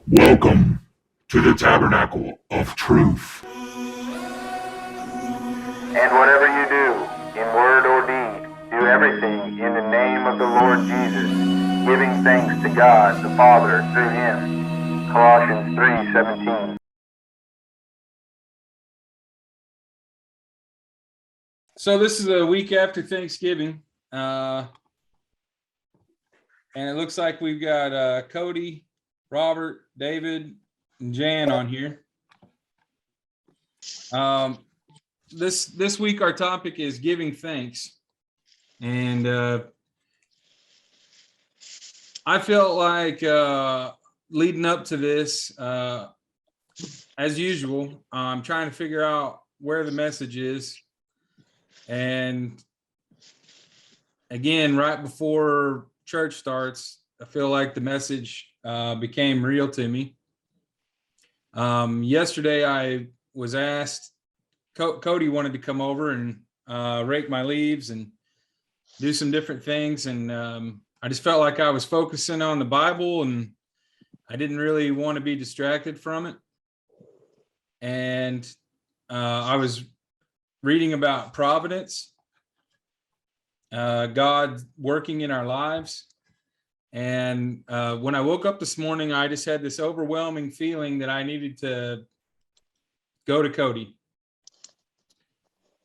Welcome to the Tabernacle of Truth. And whatever you do, in word or deed, do everything in the name of the Lord Jesus, giving thanks to God the Father through him. Colossians 3:17. So this is a week after Thanksgiving, and it looks like we've got Cody, Robert, David, and Jan on here. This week our topic is giving thanks, and I felt like leading up to this, as usual, I'm trying to figure out where the message is. And again, right before church starts, I feel like the message became real to me. Yesterday, I was asked, Cody wanted to come over and rake my leaves and do some different things. And I just felt like I was focusing on the Bible and I didn't really want to be distracted from it. And I was reading about providence, God working in our lives. And when I woke up this morning, I just had this overwhelming feeling that I needed to go to Cody.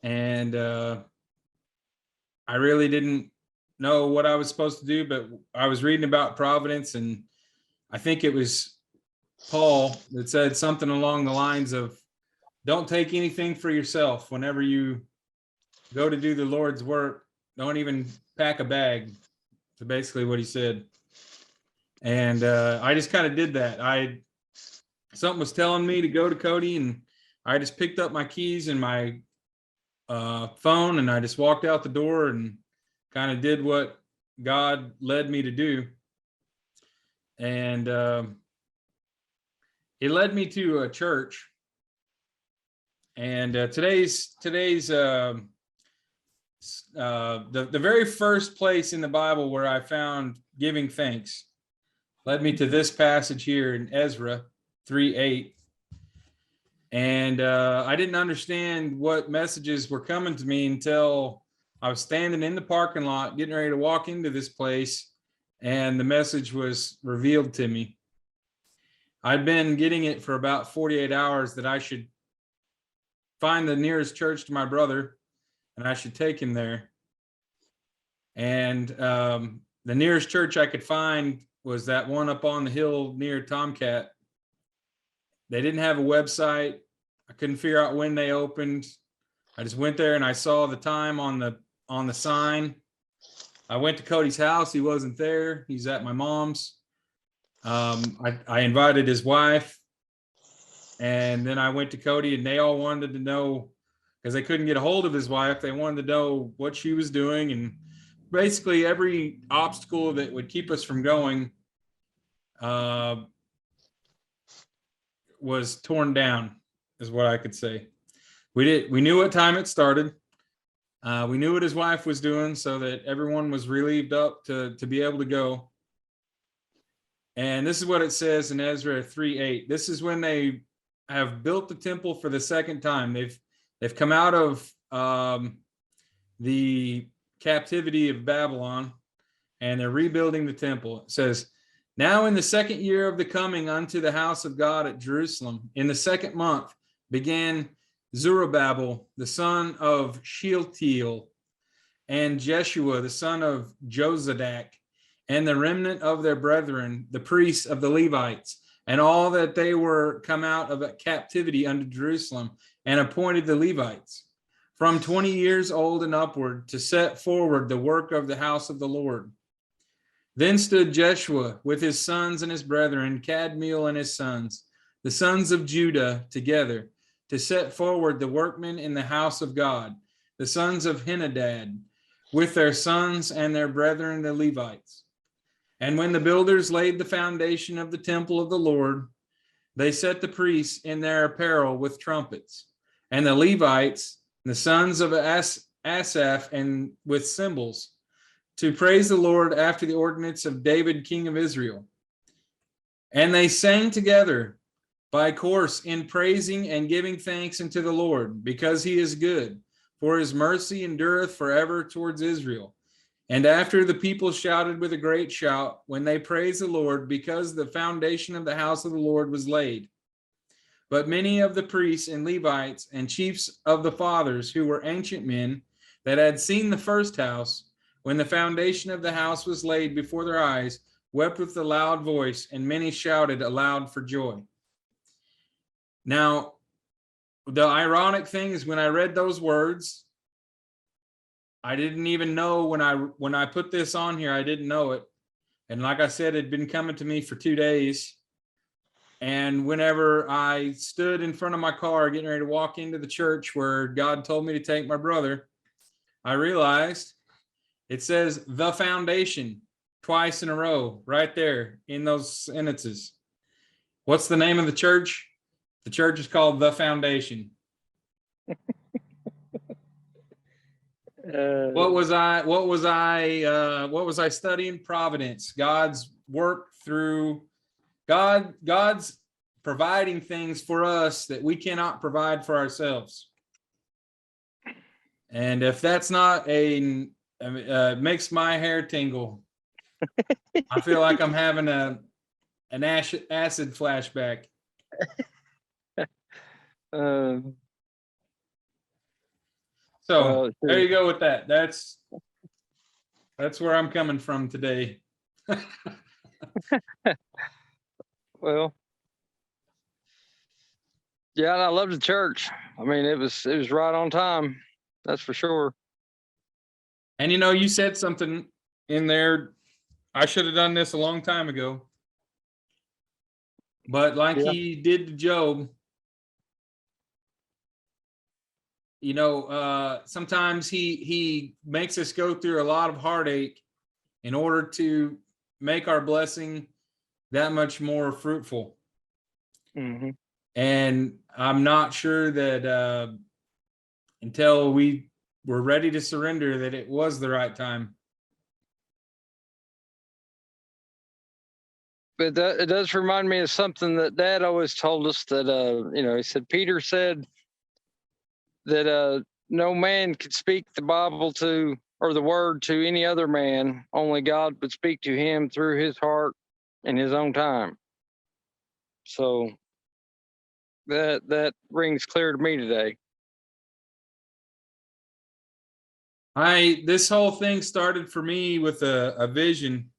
And I really didn't know what I was supposed to do, but I was reading about providence, and I think it was Paul that said something along the lines of, don't take anything for yourself whenever you go to do the Lord's work. Don't even pack a bag. So basically what he said. And I just kind of did that. Something was telling me to go to Cody, and I just picked up my keys and my phone, and I just walked out the door and kind of did what God led me to do. And he led me to a church. And today's the very first place in the Bible where I found giving thanks led me to this passage here in Ezra 3:8. And I didn't understand what messages were coming to me until I was standing in the parking lot getting ready to walk into this place, and the message was revealed to me. I'd been getting it for about 48 hours that I should find the nearest church to my brother and I should take him there. And the nearest church I could find was that one up on the hill near Tomcat. They didn't have a website. I couldn't figure out when they opened. I just went there and I saw the time on the sign. I went to Cody's house. He wasn't there. He's at my mom's. I invited his wife. And then I went to Cody, and they all wanted to know, because they couldn't get a hold of his wife. They wanted to know what she was doing. And basically every obstacle that would keep us from going was torn down, is what I could say. We knew what time it started. We knew what his wife was doing, so that everyone was relieved up to be able to go. And this is what it says in Ezra 3:8. This is when they have built the temple for the second time. They've come out of the captivity of Babylon, and they're rebuilding the temple. It says, now in the second year of the coming unto the house of God at Jerusalem, in the second month, began Zerubbabel, the son of Shealtiel, and Jeshua, the son of Jozadak, and the remnant of their brethren, the priests of the Levites, and all that they were come out of captivity unto Jerusalem, and appointed the Levites from 20 years old and upward to set forward the work of the house of the Lord. Then stood Jeshua with his sons and his brethren, Kadmiel and his sons, the sons of Judah, together to set forward the workmen in the house of God, the sons of Henadad, with their sons and their brethren, the Levites. And when the builders laid the foundation of the temple of the Lord, they set the priests in their apparel with trumpets, and the Levites, the sons of Asaph, and with cymbals, to praise the Lord after the ordinance of David, king of Israel. And they sang together by course in praising and giving thanks unto the Lord, because he is good, for his mercy endureth forever towards Israel. And after the people shouted with a great shout when they praised the Lord, because the foundation of the house of the Lord was laid. But many of the priests and Levites and chiefs of the fathers, who were ancient men that had seen the first house, when the foundation of the house was laid before their eyes, wept with a loud voice, and many shouted aloud for joy. Now, the ironic thing is, when I read those words, I didn't even know when I put this on here, I didn't know it. And like I said, it had been coming to me for 2 days. And whenever I stood in front of my car getting ready to walk into the church where God told me to take my brother, I realized it says the foundation twice in a row right there in those sentences. What's the name of the church? The church is called The Foundation. What was I studying? Providence. God's work through God's providing things for us that we cannot provide for ourselves. And if that's not makes my hair tingle. I feel like I'm having an acid flashback. So there you go with that. That's where I'm coming from today. Well, yeah, and I love the church. I mean, it was right on time. That's for sure. And you said something in there. I should have done this a long time ago. But like he did to Job, sometimes he makes us go through a lot of heartache in order to make our blessing that much more fruitful. Mm-hmm. And I'm not sure that until we were ready to surrender, that it was the right time. But it does remind me of something that Dad always told us, that he said, Peter said that no man could speak the Bible to, or the word to, any other man. Only God would speak to him through his heart in his own time. So that rings clear to me today. This whole thing started for me with a vision,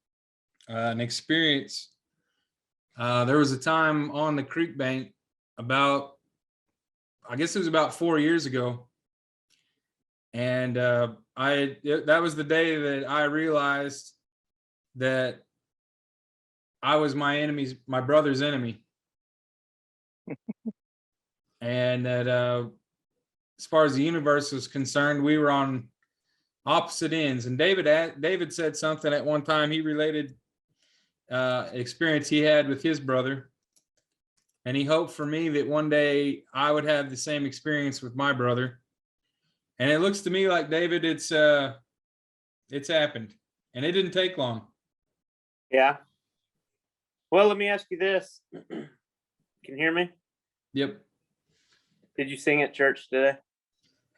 an experience. There was a time on the creek bank I guess it was about 4 years ago. And that was the day that I realized that I was my brother's enemy. And that as far as the universe was concerned, we were on opposite ends. And David said something at one time. He related experience he had with his brother, and he hoped for me that one day I would have the same experience with my brother. And it looks to me like, David, it's happened, and it didn't take long. Yeah. Well, let me ask you this. Can you hear me? Yep. Did you sing at church today?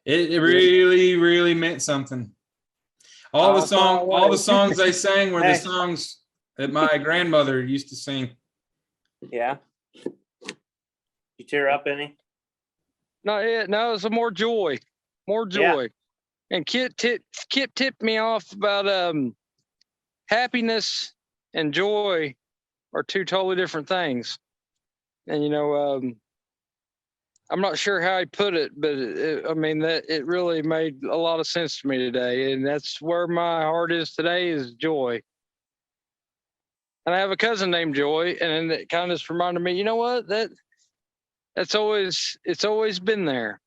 It really, really meant something. All the songs they sang were the songs that my grandmother used to sing. Yeah. You tear up any? No, it's more joy. Yeah. And Kip tipped me off about happiness and joy are two totally different things. And I'm not sure how he put it, but it really made a lot of sense to me today. And that's where my heart is today, is joy. And I have a cousin named Joy, and it kind of just reminded me, you know what? It's always been there.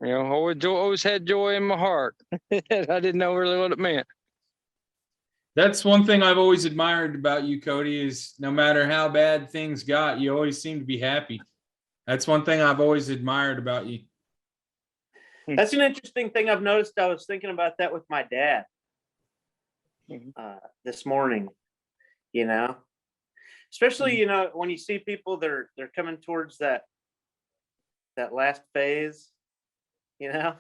Always had joy in my heart. I didn't know really what it meant. That's one thing I've always admired about you, Cody, is no matter how bad things got, you always seem to be happy. That's one thing I've always admired about you. That's an interesting thing I've noticed. I was thinking about that with my dad this morning. especially, you know, when you see people, they're coming towards that last phase, you know.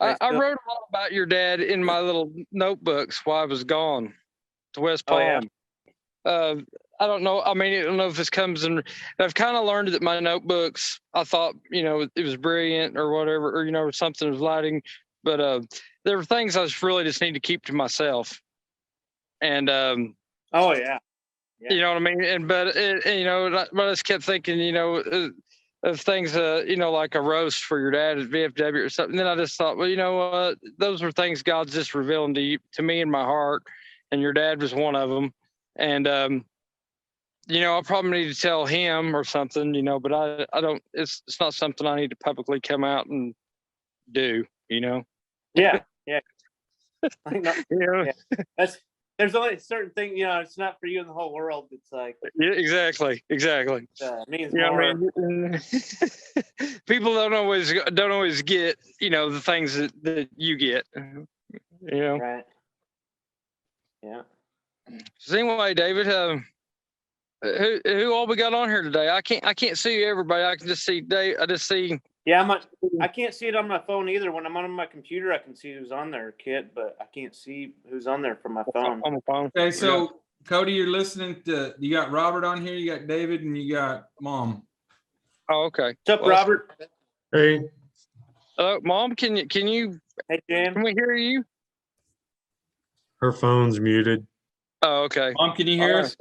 I wrote a lot about your dad in my little notebooks while I was gone to West Oh, yeah? Palm. I don't know. I mean, I don't know if this comes in. I've kind of learned that my notebooks, I thought, you know, it was brilliant or whatever, or, you know, something was lighting. But there were things I just need to keep to myself. And, Oh, yeah. you know what I mean? You know, but I just kept thinking, you know, of things, you know, like a roast for your dad at VFW or something. Then I just thought, well, you know what? Those were things God's just revealing to me in my heart. And your dad was one of them. And, you know, I probably need to tell him or something, you know, but I don't, it's not something I need to publicly come out and do, you know? Yeah. Yeah. I know. Yeah, Yeah. There's only a certain thing, you know, it's not for you in the whole world. It's like, yeah, exactly. it means You know more. what I mean? People don't always get, you know, the things that you get, you know? Right. Yeah. So anyway, David, who all we got on here today? I can't see everybody. I can just see Dave. I just see. Yeah, I can't see it on my phone either. When I'm on my computer, I can see who's on there, Kit, but I can't see who's on there from my phone. On my phone. Okay, so Cody, you're listening to, you got Robert on here, you got David, and you got Mom. Oh, okay. What's up, Well, Robert? Hey, Mom, can you Hey, Jan. can we hear you? her phone's muted. Oh, okay. Mom, can you hear All right. us?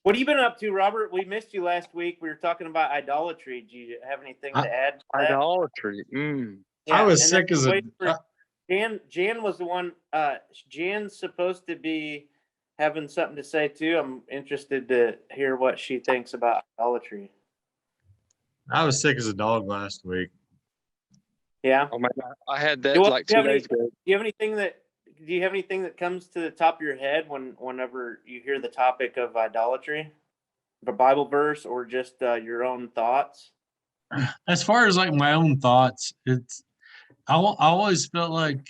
What have you been up to, Robert? We missed you last week. We were talking about idolatry. Do you have anything to add to that? Idolatry. I was and sick then as a. wait for Jan was the one. Jan's supposed to be having something to say too. I'm interested to hear what she thinks about idolatry. I was sick as a dog last week. Yeah. Oh man, I had that Well, like do 2 you have days ago. Do you have anything that comes to the top of your head whenever you hear the topic of idolatry, a Bible verse, or just your own thoughts? As far as like my own thoughts, I always felt like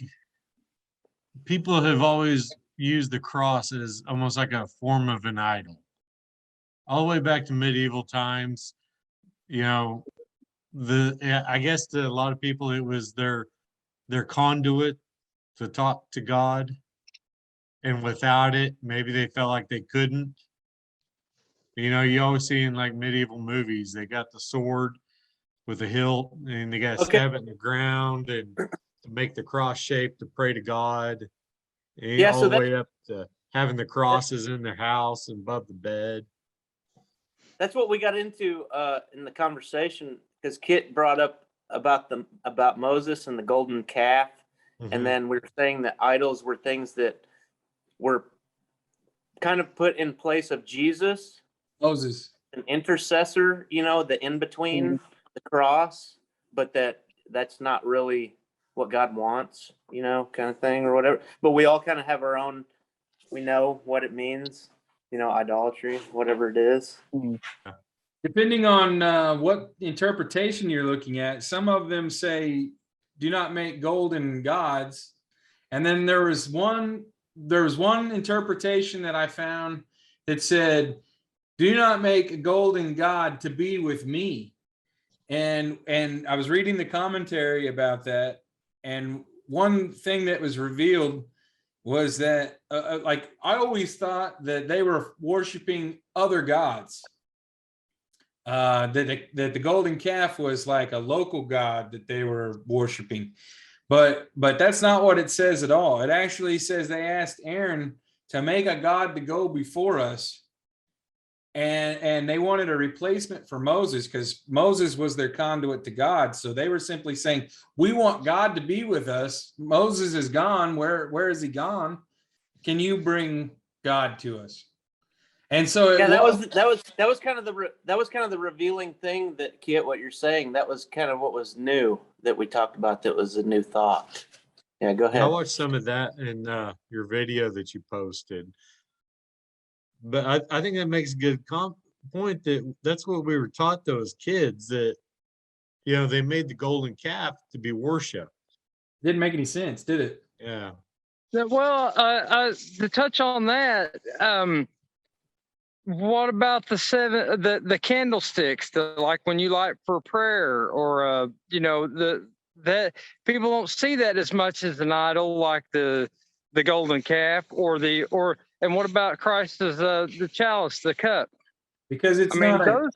people have always used the cross as almost like a form of an idol. All the way back to medieval times, you know, I guess to a lot of people it was their conduit to talk to God, and without it, maybe they felt like they couldn't. You know, you always see in like medieval movies, they got the sword with a hilt and they got to Okay. stab it in the ground and to make the cross shape to pray to God. And Yeah, all so the way up to having the crosses in their house and above the bed. That's what we got into in the conversation, because Kit brought up about Moses and the golden calf, Mhm. and then we were saying that idols were things that were kind of put in place of Jesus, Moses. an intercessor, you know, the in between the cross, but that's not really what God wants, you know, kind of thing or whatever. But we all kind of have our own. We know what it means, you know, idolatry, whatever it is. Depending on what interpretation you're looking at, some of them say, do not make golden gods. And then there was one interpretation that I found that said, do not make a golden god to be with me. And I was reading the commentary about that. And one thing that was revealed was that, like, I always thought that they were worshiping other gods. That the golden calf was like a local god that they were worshiping, but that's not what it says at all. It actually says they asked Aaron to make a god to go before us, and they wanted a replacement for Moses because Moses was their conduit to God. So they were simply saying, we want God to be with us. Moses is gone. Where is he gone? Can you bring God to us? And so that was kind of the revealing thing that, Kit, what you're saying, that was kind of what was new that we talked about. That was a new thought. Yeah, go ahead. Yeah, I watched some of that in your video that you posted. But I think that makes a good point that's what we were taught though as kids, that, you know, they made the golden calf to be worshipped. didn't make any sense, did it? Yeah. Well, to touch on that, what about the candlesticks, like when you light for prayer, or that people don't see that as much as an idol, like the golden calf, and what about Christ as the chalice, the cup? Because it's I mean, not a,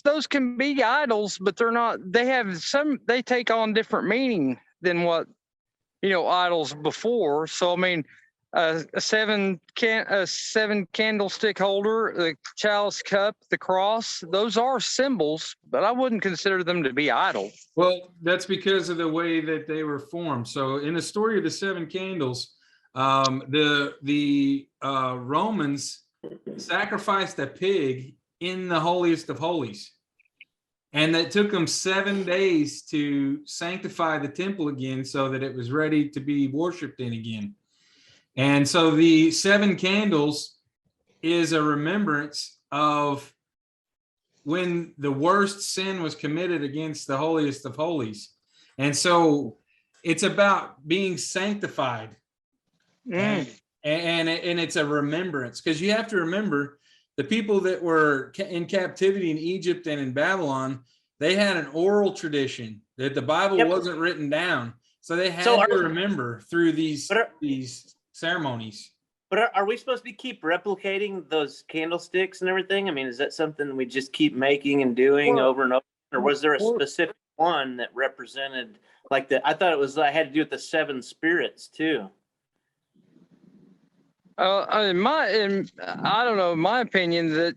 those can be idols, but they're not. They take on different meaning than what idols before. So I mean, a seven candlestick holder, the chalice cup, the cross, those are symbols, but I wouldn't consider them to be idols. well, that's because of the way that they were formed. So in the story of the seven candles, the Romans sacrificed a pig in the holiest of holies. And that took them 7 days to sanctify the temple again so that it was ready to be worshiped in again. And so the seven candles is a remembrance of when the worst sin was committed against the holiest of holies. And so it's about being sanctified. And it's a remembrance, because you have to remember the people that were in captivity in Egypt and in Babylon, they had an oral tradition that the Bible wasn't written down. So they had to remember through these ceremonies. But are we supposed to keep replicating those candlesticks and everything? I mean, is that something we just keep making and doing over and over? Or was there a specific one that represented I thought it was, I had to do with the seven spirits too. I don't know. My opinion that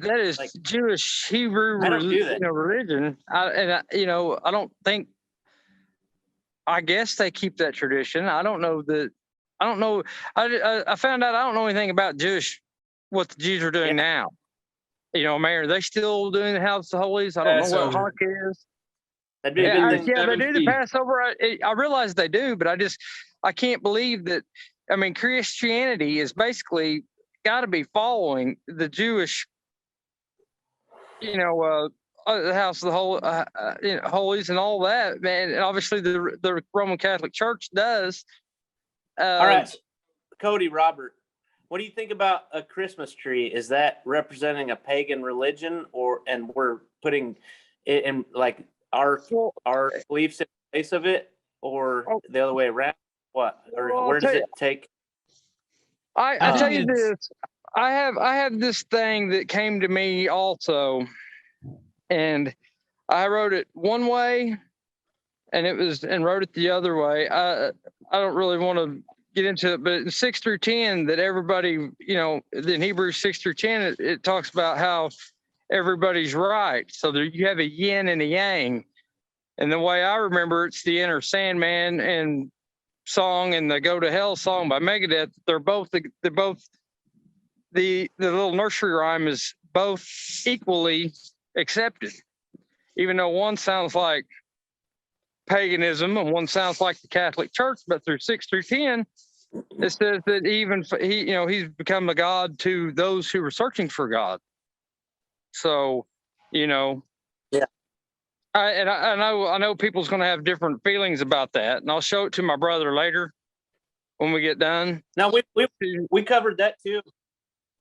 that is Jewish Hebrew religion. I don't think. I guess they keep that tradition. I don't know that. I don't know. I found out I don't know anything about what the Jews are doing now. Man, are they still doing the House of Holies? I don't know what Hanukkah is. That'd be a good thing. They do the Passover. I realize they do, but I can't believe that. I mean, Christianity is basically got to be following the Jewish, the House of the Holies and all that, man. And obviously, the Roman Catholic Church does. All right, Cody, Robert, what do you think about a Christmas tree? Is that representing a pagan religion, and we're putting it in our beliefs in place of it, or the other way around? What, or where does it take? I tell you this, I have this thing that came to me also, and I wrote it one way, and wrote it the other way. I don't really want to get into it, but in 6 through 10, that everybody, in Hebrews 6 through 10, it talks about how everybody's right. So you have a yin and a yang. And the way I remember, it's the Enter Sandman and song and the Go to Hell song by Megadeth. They're both the little nursery rhyme is both equally accepted, even though one sounds like paganism and one sounds like the Catholic Church. But through 6 through 10, it says that even he's become a god to those who were searching for God. So, I know people's going to have different feelings about that, and I'll show it to my brother later when we get done. No, we covered that too.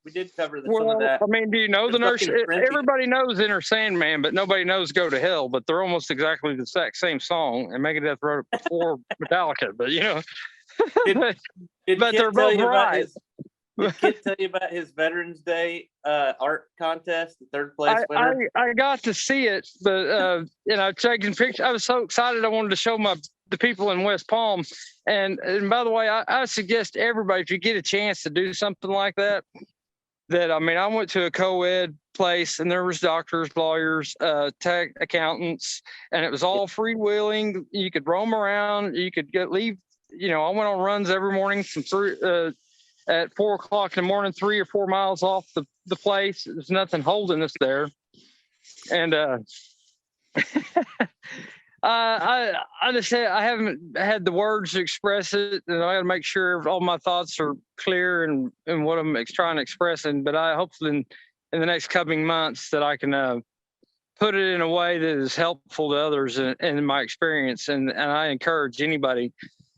We did cover some of that. I mean, do you know the nurse? Everybody knows Enter Sandman, but nobody knows Go to Hell. But they're almost exactly the exact same song, and Megadeth wrote it before Metallica. But but they're both right. Did Kit tell you about his Veterans Day art contest, the third place winner? I got to see it, but taking pictures. I was so excited. I wanted to show the people in West Palm. And by the way, I suggest everybody, if you get a chance to do something like that, I went to a co-ed place, and there was doctors, lawyers, tech accountants, and it was all freewheeling. You could roam around. You could leave. I went on runs every morning at 4 o'clock in the morning, 3 or 4 miles off the place. There's nothing holding us there. And I just said I haven't had the words to express it, and I got to make sure all my thoughts are clear and what I'm trying to express. But I hopefully in the next coming months that I can put it in a way that is helpful to others in my experience. And I encourage anybody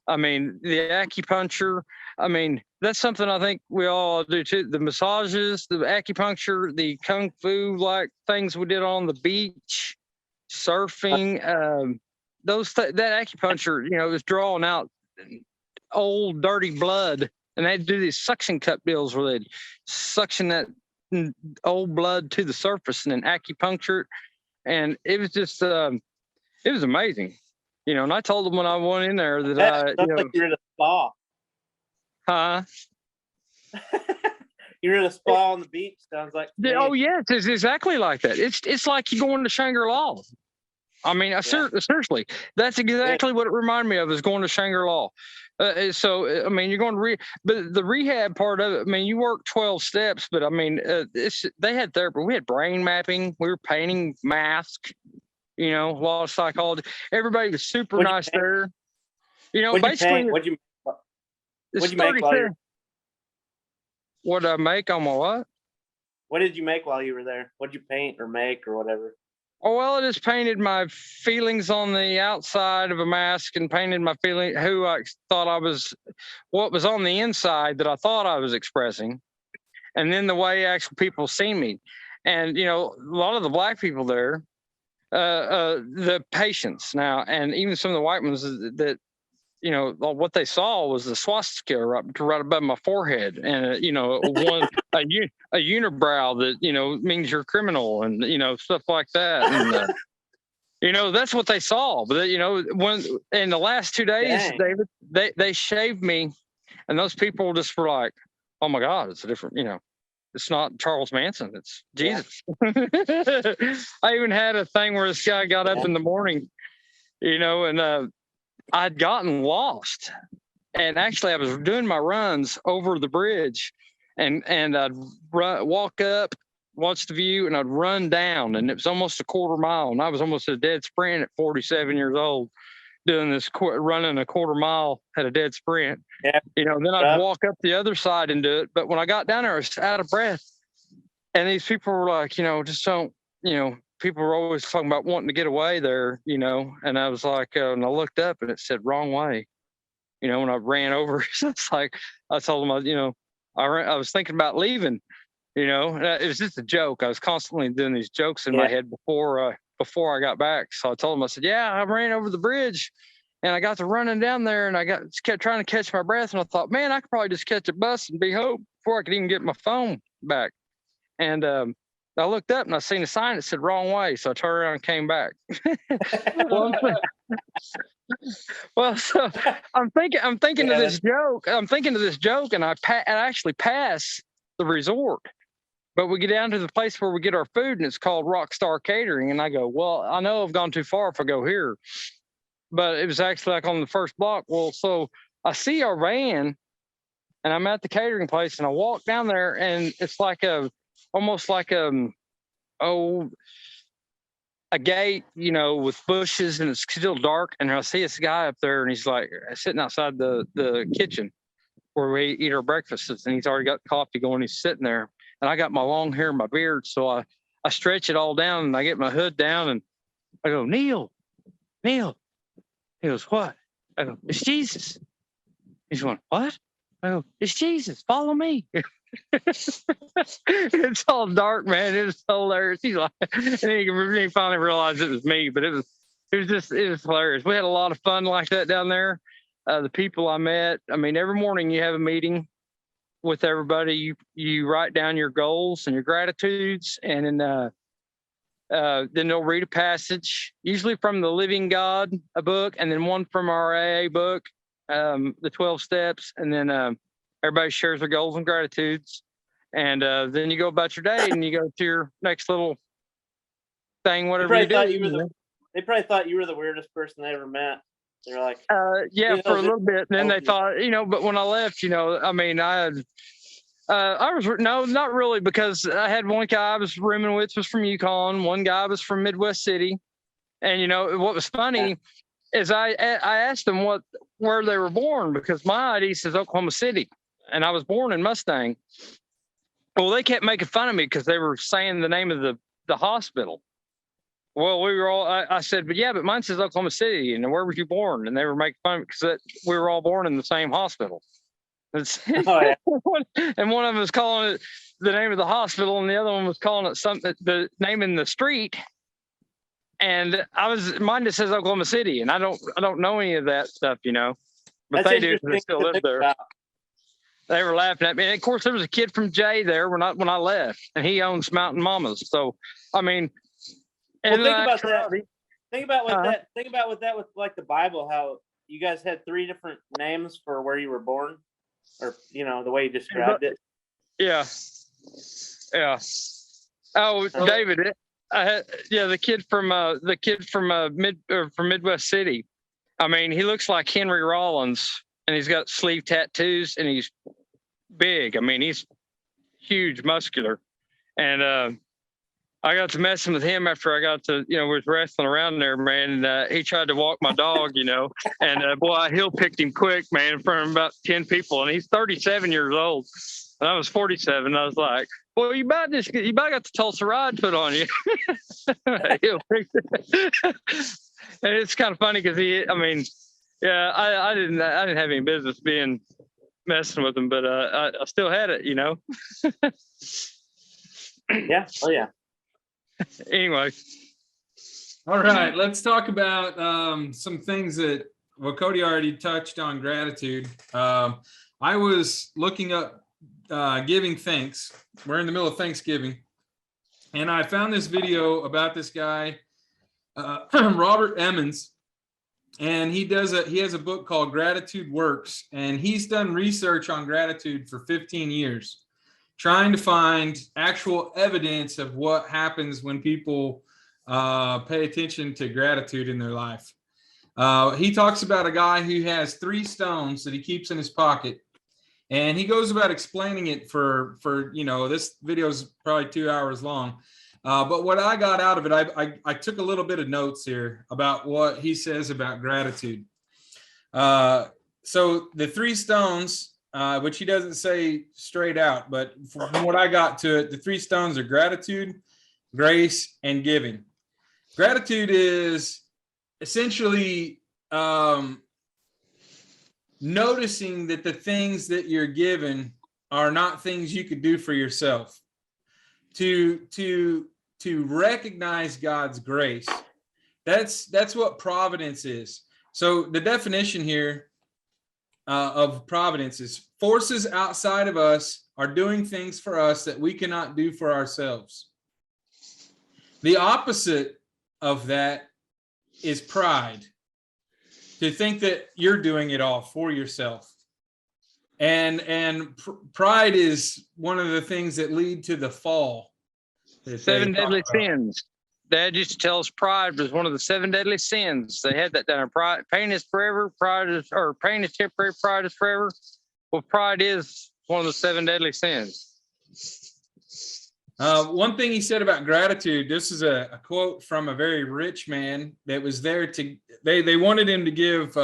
I mean, the acupuncture. I mean, that's something I think we all do too. The massages, the acupuncture, the kung fu like things we did on the beach, surfing. That acupuncture, was drawing out old dirty blood, and they'd do these suction cup deals where they'd suction that old blood to the surface and then acupuncture it. And it was just, it was amazing. And I told them when I went in there that Sounds like you're in a spa. Huh? You're in a spa on the beach. Sounds like. Oh yes, it's exactly like that. It's like you're going to Shangri-La. I mean, seriously, that's exactly what it reminded me of, is going to Shangri-La. So, I mean, you're going to but the rehab part of it, I mean, you work 12 steps, but I mean, they had therapy. We had brain mapping. We were painting masks, a lot of psychology. Everybody was super nice there. Basically, what'd you make while you? What did I make on my what? What did you make while you were there? What'd you paint or make or whatever? Oh, well, I just painted my feelings on the outside of a mask and painted my feeling, who I thought I was, what was on the inside that I thought I was expressing. And then the way actual people see me. And, a lot of the black people there, the patients now, and even some of the white ones that, what they saw was the swastika right above my forehead, and a unibrow that means you're a criminal, and stuff like that, and that's what they saw. But when in the last 2 days, David, they shaved me, and those people just were like, "Oh my God, it's a different, it's not Charles Manson, it's Jesus." I even had a thing where this guy got up in the morning, and I'd gotten lost, and actually I was doing my runs over the bridge, and I'd walk up, watch the view, and I'd run down, and it was almost a quarter mile, and I was almost at a dead sprint at 47 years old, doing this running a quarter mile at a dead sprint. Yeah. Then I'd walk up the other side and do it. But when I got down there, I was out of breath, and these people were like, just don't, people were always talking about wanting to get away there, and I was like, and I looked up and it said wrong way, when I ran over. It's like, I told them, I was thinking about leaving, it was just a joke. I was constantly doing these jokes in my head before I got back. So I told them, I said, yeah, I ran over the bridge and I got to running down there, and I kept trying to catch my breath. And I thought, man, I could probably just catch a bus and be home before I could even get my phone back. And, I looked up and I seen a sign that said wrong way. So I turned around and came back. So I'm thinking of this joke. I'm thinking of this joke, and I actually pass the resort, but we get down to the place where we get our food, and it's called Rockstar Catering. And I go, well, I know I've gone too far if I go here, but it was actually like on the first block. Well, so I see our van, and I'm at the catering place, and I walk down there, and it's like almost like a gate, with bushes, and it's still dark. And I see this guy up there, and he's like sitting outside the kitchen where we eat our breakfasts, and he's already got coffee going. He's sitting there, and I got my long hair and my beard, so I stretch it all down, and I get my hood down, and I go, Neil. He goes, what? I go, it's Jesus. He's going, what? I go, it's Jesus. Follow me. It's all dark, man. It was so hilarious. He's like, and he finally realized it was me, but it was hilarious. We had a lot of fun like that down there. The people I met, I mean, every morning you have a meeting with everybody. You write down your goals and your gratitudes, and then they'll read a passage, usually from the Living God, a book, and then one from our AA book, the 12 steps, and then everybody shares their goals and gratitudes. And then you go about your day, and you go to your next little thing, whatever you do. They probably thought you were the weirdest person they ever met. They're like, yeah, for a little bit. And then they thought, but when I left, I mean, I was, no, not really, because I had one guy I was rooming with was from Yukon. One guy was from Midwest City. And, what was funny is I asked them where they were born, because my ID says Oklahoma City, and I was born in Mustang. Well, they kept making fun of me because they were saying the name of the hospital. Well, we were all, I said, but yeah, but mine says Oklahoma City. And where were you born? And they were making fun because we were all born in the same hospital. Oh, yeah. And one of them was calling it the name of the hospital, and the other one was calling it something, the name in the street. And mine just says Oklahoma City, and I don't know any of that stuff, you know. But That's they do. They interesting still to live think there. about. They were laughing at me. And of course, there was a kid from Jay there when I left, and he owns Mountain Mamas. So, I mean, Well, and think about that. actuality, Think about what Uh-huh. that. Think about what that with like the Bible. How you guys had 3 different names for where you were born, or the way you described it. yeah. Oh, Oh. David, the kid from Midwest City. I mean, he looks like Henry Rollins, and he's got sleeve tattoos, and he's big. I mean, he's huge, muscular, and I got to messing with him after I got to, we was wrestling around there, man. And he tried to walk my dog, and boy, Hill picked him quick, man, in front of about 10 people, and he's 37 years old, and I was 47. I was like, well, you about got the Tulsa ride put on you. Hill picked it. And it's kind of funny because I didn't have any business being messing with him, but I still had it, Yeah. Oh yeah. Anyway. All right, let's talk about some things that, well, Cody already touched on gratitude. I was looking up giving thanks. We're in the middle of Thanksgiving, and I found this video about this guy, Robert Emmons, and he has a book called Gratitude Works, and he's done research on gratitude for 15 years, trying to find actual evidence of what happens when people pay attention to gratitude in their life. He talks about a guy who has 3 stones that he keeps in his pocket, and he goes about explaining it for this video is probably 2 hours long. But what I got out of it, I took a little bit of notes here about what he says about gratitude. So the 3 stones, which he doesn't say straight out, but from what I got to it, the 3 stones are gratitude, grace, and giving. Gratitude is essentially noticing that the things that you're given are not things you could do for yourself. To recognize God's grace. That's what providence is. So the definition here of providence is forces outside of us are doing things for us that we cannot do for ourselves. The opposite of that is pride. To think that you're doing it all for yourself. And pride is one of the things that lead to the fall. 7 deadly sins. Dad used to tell us pride was one of the 7 deadly sins. They had that down. Pride, pain is forever. Pain is temporary. Pride is forever. Well, pride is one of the 7 deadly sins. One thing he said about gratitude, this is a quote from a very rich man that was there to, they wanted him to give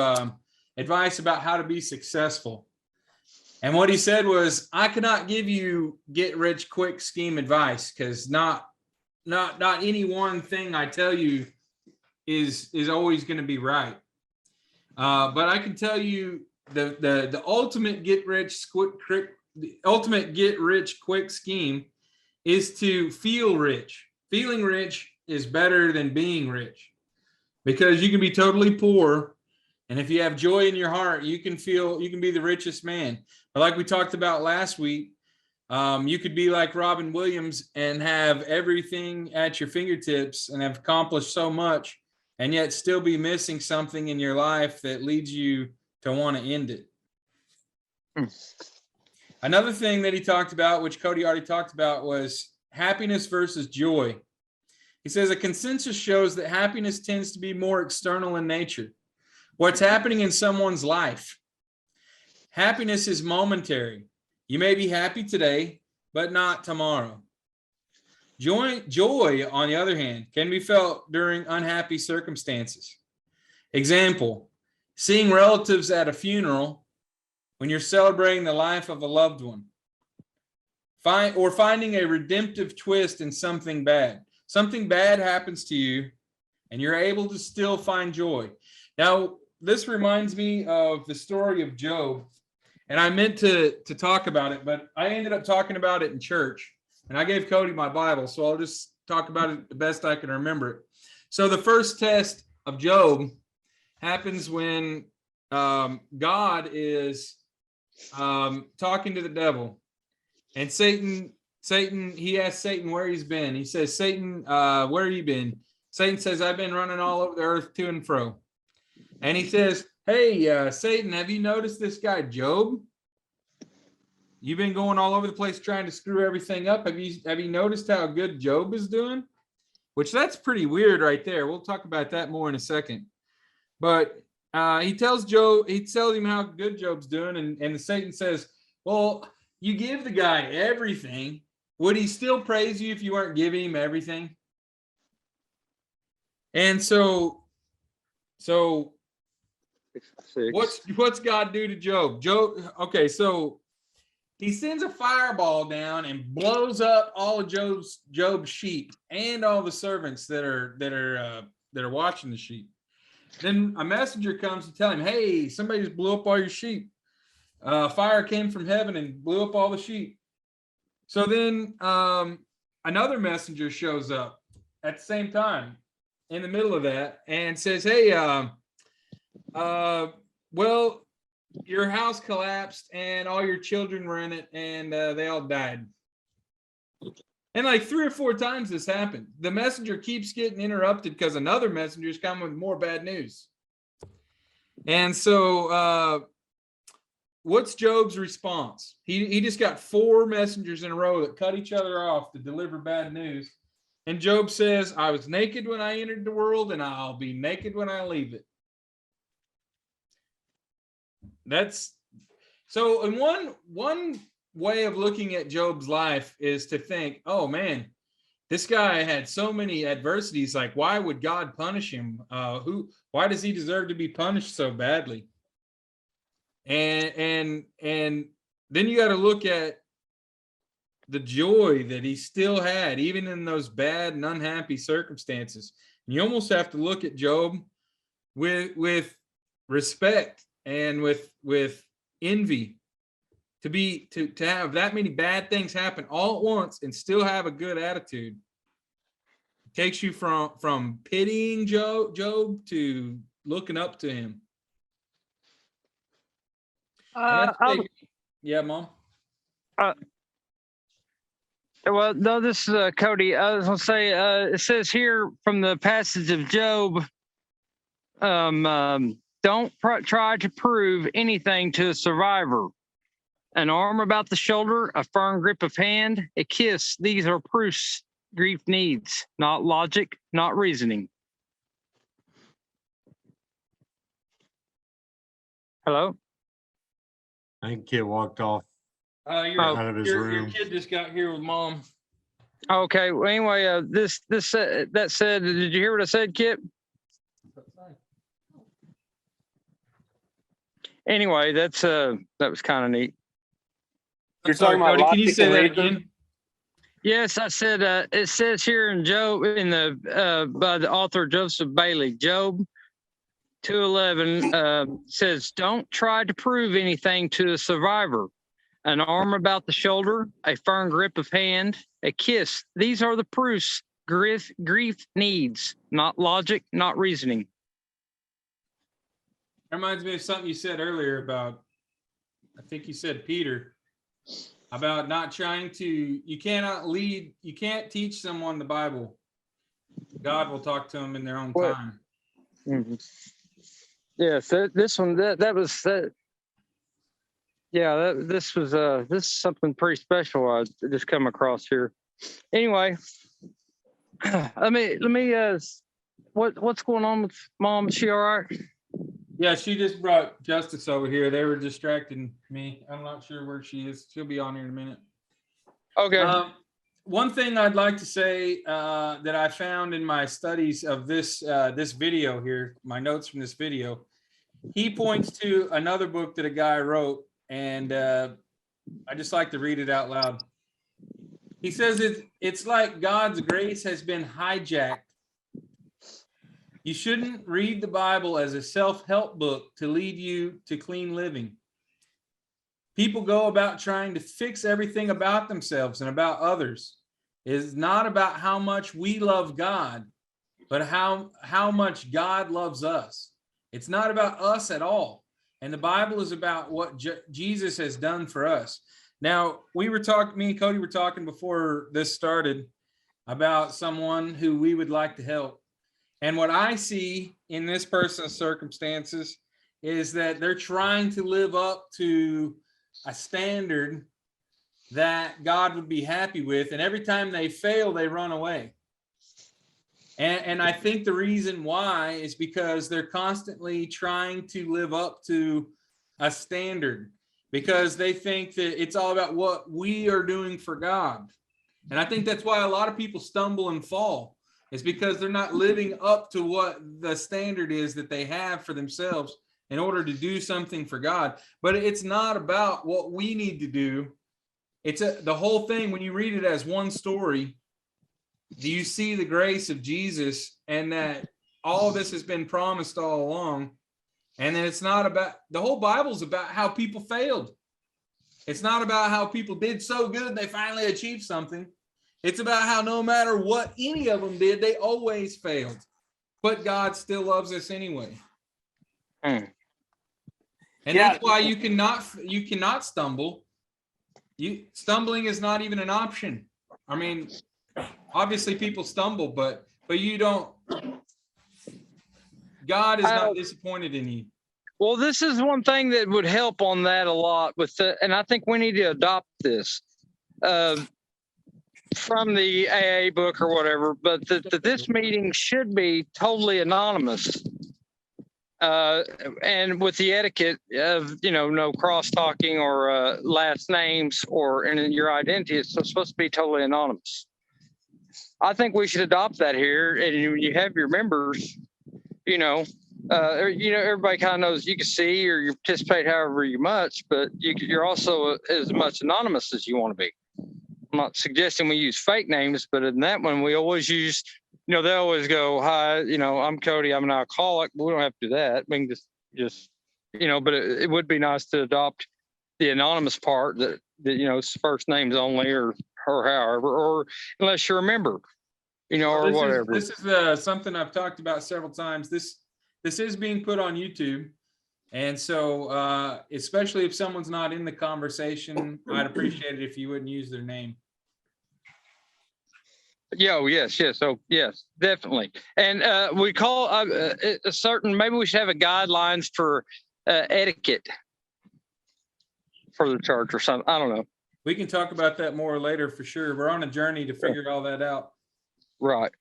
advice about how to be successful. And what he said was, I cannot give you get rich quick scheme advice, because not any one thing I tell you is always going to be right. But I can tell you the ultimate get rich quick scheme is to feel rich. Feeling rich is better than being rich, because you can be totally poor, and if you have joy in your heart, you can be the richest man. But like we talked about last week, you could be like Robin Williams and have everything at your fingertips and have accomplished so much, and yet still be missing something in your life that leads you to want to end it. Another thing that he talked about, which Cody already talked about, was happiness versus joy. He says a consensus shows that happiness tends to be more external in nature. What's happening in someone's life. Happiness is momentary. You may be happy today, but not tomorrow. Joy, on the other hand, can be felt during unhappy circumstances. Example, seeing relatives at a funeral when you're celebrating the life of a loved one. Finding a redemptive twist in something bad. Something bad happens to you, and you're able to still find joy. Now, this reminds me of the story of Job, and I meant to talk about it, but I ended up talking about it in church, and I gave Cody my Bible, so I'll just talk about it the best I can remember it. So the first test of Job happens when God is talking to the devil, and Satan, he asks Satan where he's been. He says, Satan, where have you been? Satan says, I've been running all over the earth to and fro. And he says, hey, Satan, have you noticed this guy, Job? You've been going all over the place trying to screw everything up. Have you noticed how good Job is doing? Which that's pretty weird right there. We'll talk about that more in a second. But he tells him how good Job's doing. And Satan says, well, you give the guy everything. Would he still praise you if you weren't giving him everything? And so what's God do to Job? Okay, so he sends a fireball down and blows up all of Job's sheep and all the servants that are watching the sheep. Then a messenger comes to tell him, hey, somebody just blew up all your sheep. Fire came from heaven and blew up all the sheep. So then another messenger shows up at the same time in the middle of that and says, hey, well, your house collapsed and all your children were in it and they all died. And like 3 or 4 times this happened. The messenger keeps getting interrupted because another messenger is coming with more bad news. And so what's Job's response? He just got 4 messengers in a row that cut each other off to deliver bad news. And Job says, I was naked when I entered the world and I'll be naked when I leave it. That's so. And one way of looking at Job's life is to think, oh man, this guy had so many adversities. Like, why would God punish him? Why does he deserve to be punished so badly? And then you got to look at the joy that he still had, even in those bad and unhappy circumstances. And you almost have to look at Job with respect and with envy, to have that many bad things happen all at once and still have a good attitude. It takes you from pitying Job to looking up to him. Yeah, Mom. Well, no, this is Cody. I was gonna say, it says here from the passage of Job, don't try to prove anything to a survivor. An arm about the shoulder, a firm grip of hand, a kiss. These are proofs grief needs, not logic, not reasoning. Hello? I think kid walked off Out of his your room. kid just got here with Mom. Okay. Well, anyway, that said, did you hear what I said, Kip? Anyway, that was kind of neat. You're Sorry, talking about Cody, can you logic say and that reason? again? Yes, I said it says here in Job in the by the author Joseph Bailey, Job 2:11 says, "Don't try to prove anything to a survivor. An arm about the shoulder, a firm grip of hand, a kiss. These are the proofs grief needs, not logic, not reasoning." That reminds me of something you said earlier about, I think you said Peter, about not trying to, you can't teach someone the Bible. God will talk to them in their own What? time. Mm-hmm. Yeah, so this one that was that. Yeah, this is something pretty special I just come across here. Anyway, let me what's going on with Mom? Is she all right? Yeah, she just brought Justice over here. They were distracting me. I'm not sure where she is. She'll be on here in a minute. Okay. One thing I'd like to say that I found in my studies of this video here, my notes from this video, he points to another book that a guy wrote, and I just like to read it out loud. He says it's like God's grace has been hijacked You shouldn't read the Bible as a self-help book to lead you to clean living. People go about trying to fix everything about themselves and about others. It is not about how much we love God, but how much God loves us. It's not about us at all. And the Bible is about what Jesus has done for us. Now, me and Cody were talking before this started about someone who we would like to help. And what I see in this person's circumstances is that they're trying to live up to a standard that God would be happy with. And every time they fail, they run away. And I think the reason why is because they're constantly trying to live up to a standard, because they think that it's all about what we are doing for God. And I think that's why a lot of people stumble and fall. It's because they're not living up to what the standard is that they have for themselves in order to do something for God. But it's not about what we need to do. It's the whole thing. When you read it as one story, do you see the grace of Jesus and that all of this has been promised all along? And then it's not about, the whole Bible's about how people failed. It's not about how people did so good they finally achieved something. It's about how no matter what any of them did, they always failed. But God still loves us anyway. And that's why you cannot stumble. Stumbling is not even an option. I mean, obviously people stumble, but you don't. God is not disappointed in you. Well, this is one thing that would help on that a lot and I think we need to adopt this from the AA book or whatever, but this meeting should be totally anonymous. And with the etiquette of, no cross talking or last names or in your identity, it's supposed to be totally anonymous. I think we should adopt that here. And you have your members, everybody kind of knows you can see or you participate however much, but you're also as much anonymous as you want to be. I'm not suggesting we use fake names, but in that one, we always use, they always go, hi, I'm Cody, I'm an alcoholic. We don't have to do that. We can just but it would be nice to adopt the anonymous part that it's first names only or however, or unless you're a member, or whatever. This is something I've talked about several times. This is being put on YouTube. And so, especially if someone's not in the conversation, I'd appreciate it if you wouldn't use their name. Yeah, yes. Oh, yes, definitely. And we call a certain, maybe we should have a guidelines for etiquette for the church or something. I don't know. We can talk about that more later for sure. We're on a journey to figure all that out. Right.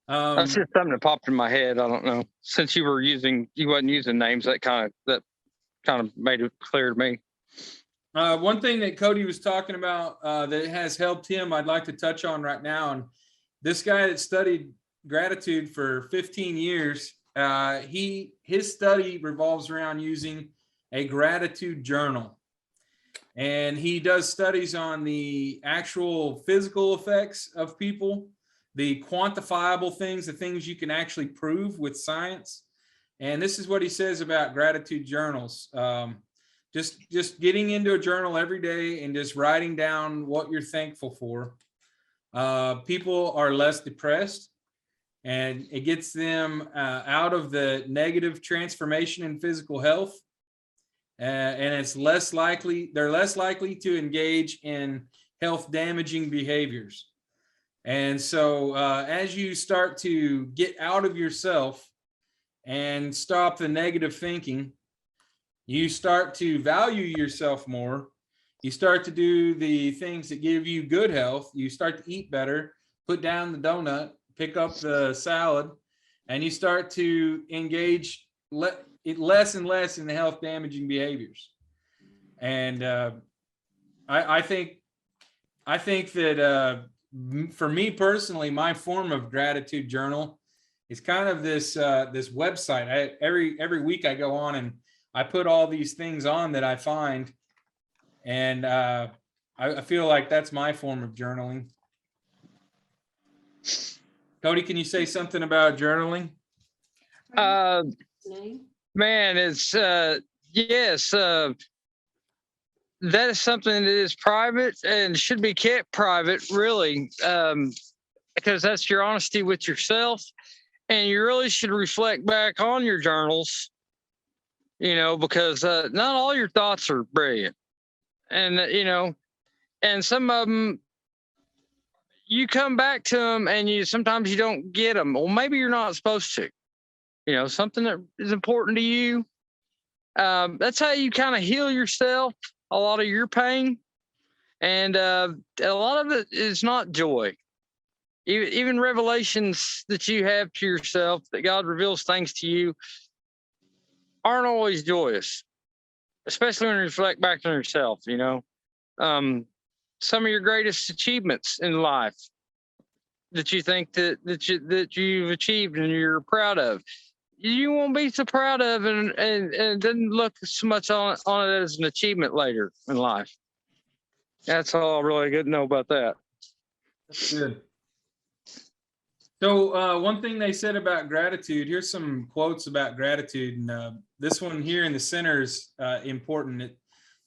That's just something that popped in my head. I don't know. Since you wasn't using names, that kind of made it clear to me. One thing that Cody was talking about that has helped him, I'd like to touch on right now. And this guy that studied gratitude for 15 years, his study revolves around using a gratitude journal. And he does studies on the actual physical effects of people, the quantifiable things, the things you can actually prove with science. And this is what he says about gratitude journals. Just getting into a journal every day and just writing down what you're thankful for. People are less depressed, and it gets them out of the negative transformation in physical health. And it's they're less likely to engage in health damaging behaviors. And so as you start to get out of yourself and stop the negative thinking, you start to value yourself more. You start to do the things that give you good health. You start to eat better, put down the donut, pick up the salad, and you start to engage less and less in the health damaging behaviors. And I think that for me personally, my form of gratitude journal is kind of this website. Every week I go on and I put all these things on that I find, and I feel like that's my form of journaling. Cody, can you say something about journaling? Uh, Name? man, it's yes. That is something that is private and should be kept private, really, because that's your honesty with yourself, and you really should reflect back on your journals. Because not all your thoughts are brilliant, and and some of them you come back to them, and sometimes you don't get them. Well, maybe you're not supposed to. Something that is important to you. That's how you kind of heal yourself. A lot of your pain, and a lot of it is not joy. Even revelations that you have to yourself, that God reveals things to you, aren't always joyous, especially when you reflect back on yourself. Some of your greatest achievements in life that you think that you've achieved and you're proud of, you won't be so proud of, and it doesn't look so much on it as an achievement later in life. That's all I really good to know about that. That's good. So one thing they said about gratitude, here's some quotes about gratitude. And this one here in the center is important. It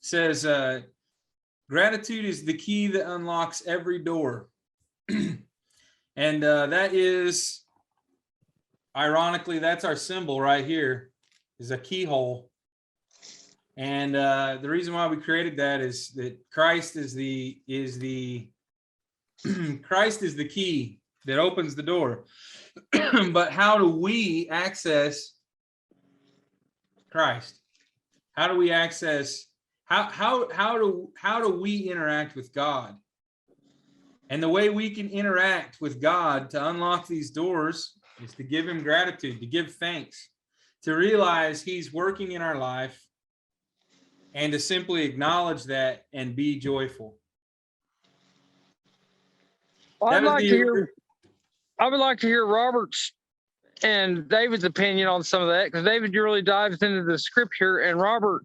says, gratitude is the key that unlocks every door. And that is, ironically, that's our symbol right here, is a keyhole. And the reason why we created that is that Christ is the Christ is the key that opens the door. But how do we access Christ? How do we access how do we interact with God? And the way we can interact with God to unlock these doors is to give him gratitude, to give thanks, to realize he's working in our life, and to simply acknowledge that and be joyful. Well, I would like to hear Robert's and David's opinion on some of that, because David really dives into the scripture, and Robert,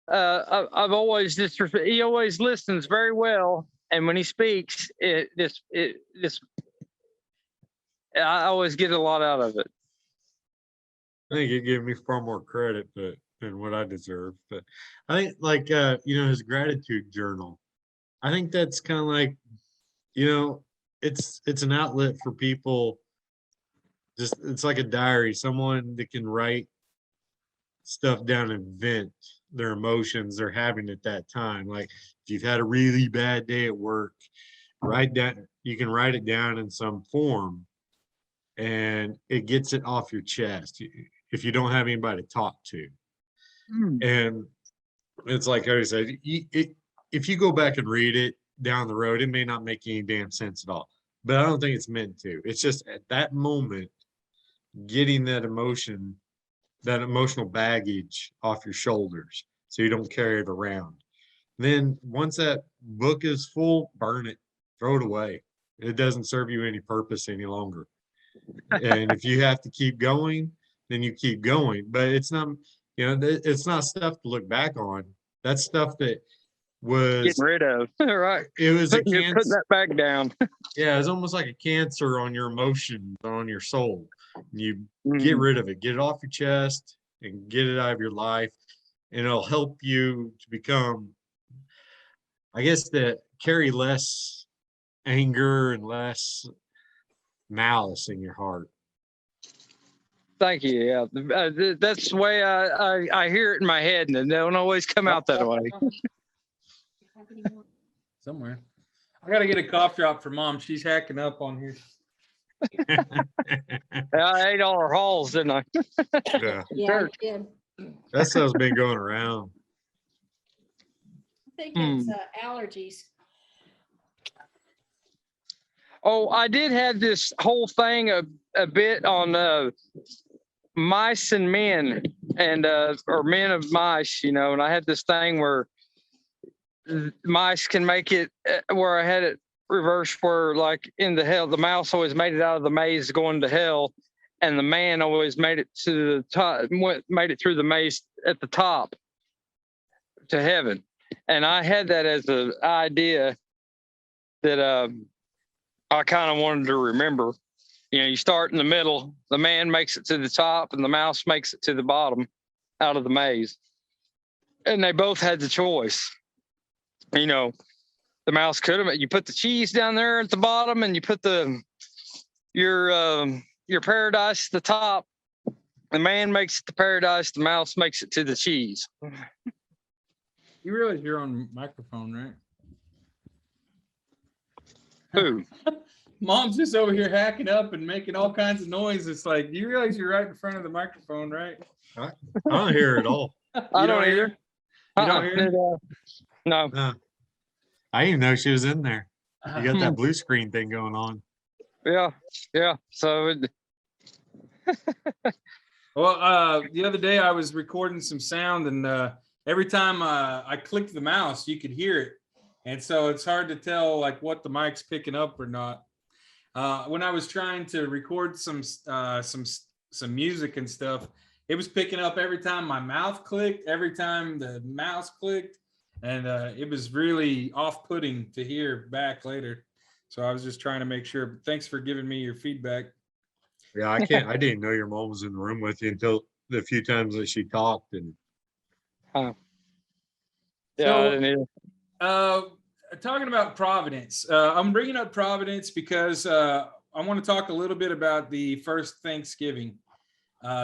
I've always he always listens very well, and when he speaks, I always get a lot out of it. I think it gave me far more credit than what I deserve. But I think like his gratitude journal. I think that's kind of like, it's an outlet for people. Just it's like a diary, someone that can write stuff down and vent their emotions they're having at that time. Like if you've had a really bad day at work, you can write it down in some form, and it gets it off your chest if you don't have anybody to talk to. And it's like I said, if you go back and read it down the road, it may not make any damn sense at all. But I don't think it's meant to. It's just at that moment, getting that emotional baggage off your shoulders so you don't carry it around. Then once that book is full, burn it, throw it away. It doesn't serve you any purpose any longer. And if you have to keep going, then you keep going. But it's not, it's not stuff to look back on. That's stuff that was getting rid of. Right. It was You're putting that back down. Yeah, it's almost like a cancer on your emotions, on your soul. You get rid of it, get it off your chest, and get it out of your life, and it'll help you to become, I guess, to carry less anger and less malice in your heart. Thank you. Yeah, that's the way I hear it in my head, and it don't always come out that way. Somewhere. I got to get a cough drop for Mom. She's hacking up on here. I ate all her halls, didn't I? Yeah. Yeah, I did. That stuff's been going around. I think it's allergies. Oh, I did have this whole thing a bit on mice and men, and or men of mice, and I had this thing where mice can make it, where I had it reversed, where like in the hell, the mouse always made it out of the maze going to hell, and the man always made it to the top, made it through the maze at the top to heaven. And I had that as an idea that I kind of wanted to remember, You start in the middle, the man makes it to the top, and the mouse makes it to the bottom out of the maze. And they both had the choice. The mouse could have, you put the cheese down there at the bottom, and you put your paradise at the top. The man makes it to paradise, the mouse makes it to the cheese. You realize you're on microphone, right? Who? Mom's just over here hacking up and making all kinds of noise. It's like, you realize you're right in front of the microphone, right? I don't hear it at all. I don't either. You don't hear it? No. I didn't even know she was in there. You got that blue screen thing going on. Yeah. So Well, the other day I was recording some sound, and every time I clicked the mouse, you could hear it. And so it's hard to tell like what the mic's picking up or not. When I was trying to record some music and stuff, it was picking up every time my mouth clicked, every time the mouse clicked, and it was really off-putting to hear back later. So I was just trying to make sure. But thanks for giving me your feedback. Yeah, I didn't know your mom was in the room with you until the few times that she talked. And yeah, So, I didn't either. Talking about Providence, I'm bringing up Providence because I want to talk a little bit about the first Thanksgiving,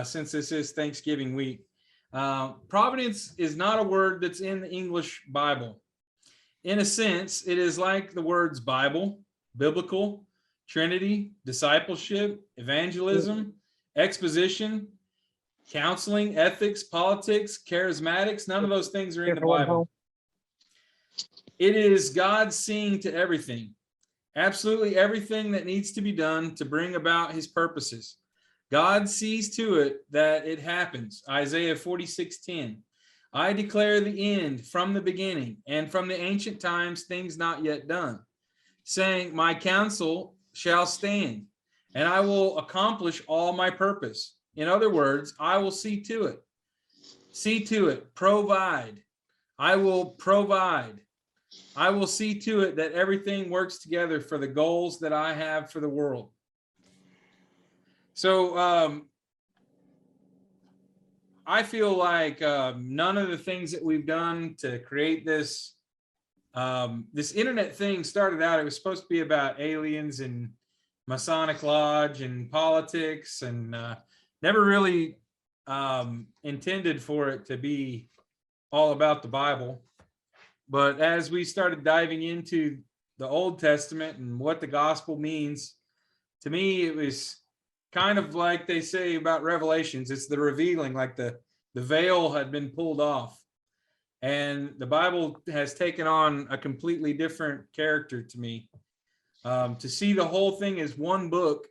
since this is Thanksgiving week. Providence is not a word that's in the English Bible. In a sense, it is like the words Bible, biblical, Trinity, discipleship, evangelism, exposition, counseling, ethics, politics, charismatics. None of those things are in the Bible. It is God seeing to everything, absolutely everything that needs to be done to bring about his purposes. God sees to it that it happens. Isaiah 46:10. I declare the end from the beginning, and from the ancient times things not yet done, saying, my counsel shall stand, and I will accomplish all my purpose. In other words, I will see to it. See to it, provide. I will provide. I will see to it that everything works together for the goals that I have for the world. So I feel like none of the things that we've done to create this this internet thing started out, it was supposed to be about aliens and Masonic Lodge and politics, and never really intended for it to be all about the Bible. But as we started diving into the Old Testament and what the gospel means, to me, it was kind of like they say about Revelations. It's the revealing, like the veil had been pulled off. And the Bible has taken on a completely different character to me. To see the whole thing as one book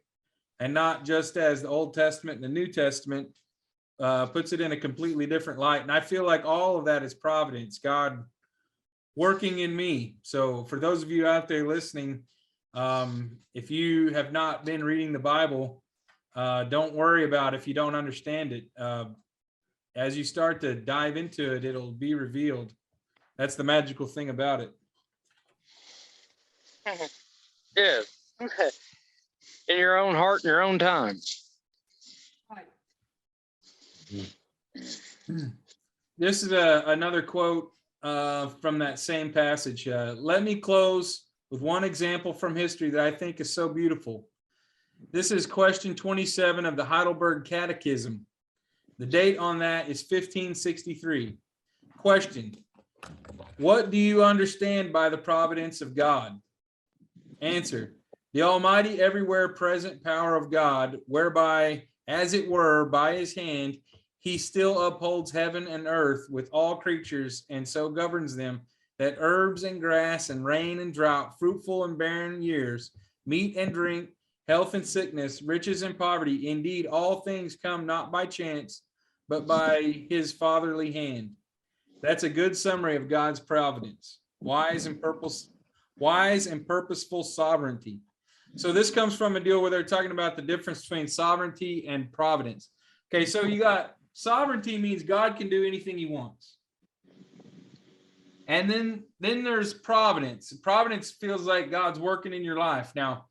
and not just as the Old Testament and the New Testament puts it in a completely different light. And I feel like all of that is providence, God working in me. So for those of you out there listening, if you have not been reading the Bible, don't worry about if you don't understand it. As you start to dive into it, it'll be revealed. That's the magical thing about it. Yeah. In your own heart, in your own time. This is another quote from that same passage. Let me close with one example from history that I think is so beautiful. This is question 27 of the Heidelberg Catechism. The date on that is 1563. Question: what do you understand by the providence of God? Answer: the almighty, everywhere present power of God, whereby, as it were, by his hand, he still upholds heaven and earth with all creatures, and so governs them, that herbs and grass and rain and drought, fruitful and barren years, meat and drink, health and sickness, riches and poverty, indeed all things come not by chance, but by his fatherly hand. That's a good summary of God's providence, wise and purposeful sovereignty. So this comes from a deal where they're talking about the difference between sovereignty and providence. Okay, so you got sovereignty means God can do anything he wants. And then there's providence. Providence feels like God's working in your life. Now,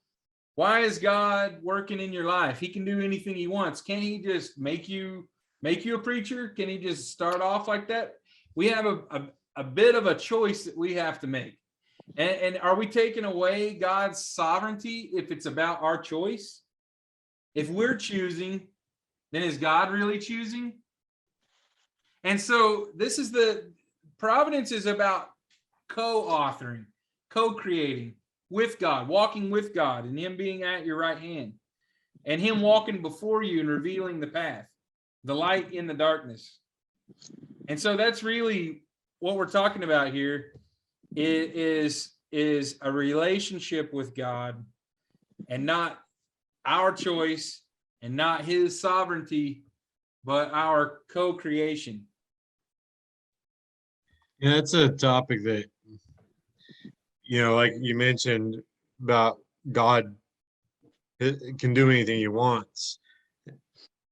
Why is God working in your life? He can do anything he wants. Can't he just make you a preacher? Can he just start off like that? We have a bit of a choice that we have to make. And are we taking away God's sovereignty if it's about our choice? If we're choosing, then is God really choosing? And so this is providence is about co-authoring, co-creating with God, walking with God, and him being at your right hand, and him walking before you and revealing the path, the light in the darkness. And so that's really what we're talking about here. It is a relationship with God, and not our choice and not his sovereignty, but our co-creation. Yeah, it's a topic that, like you mentioned about God can do anything he wants.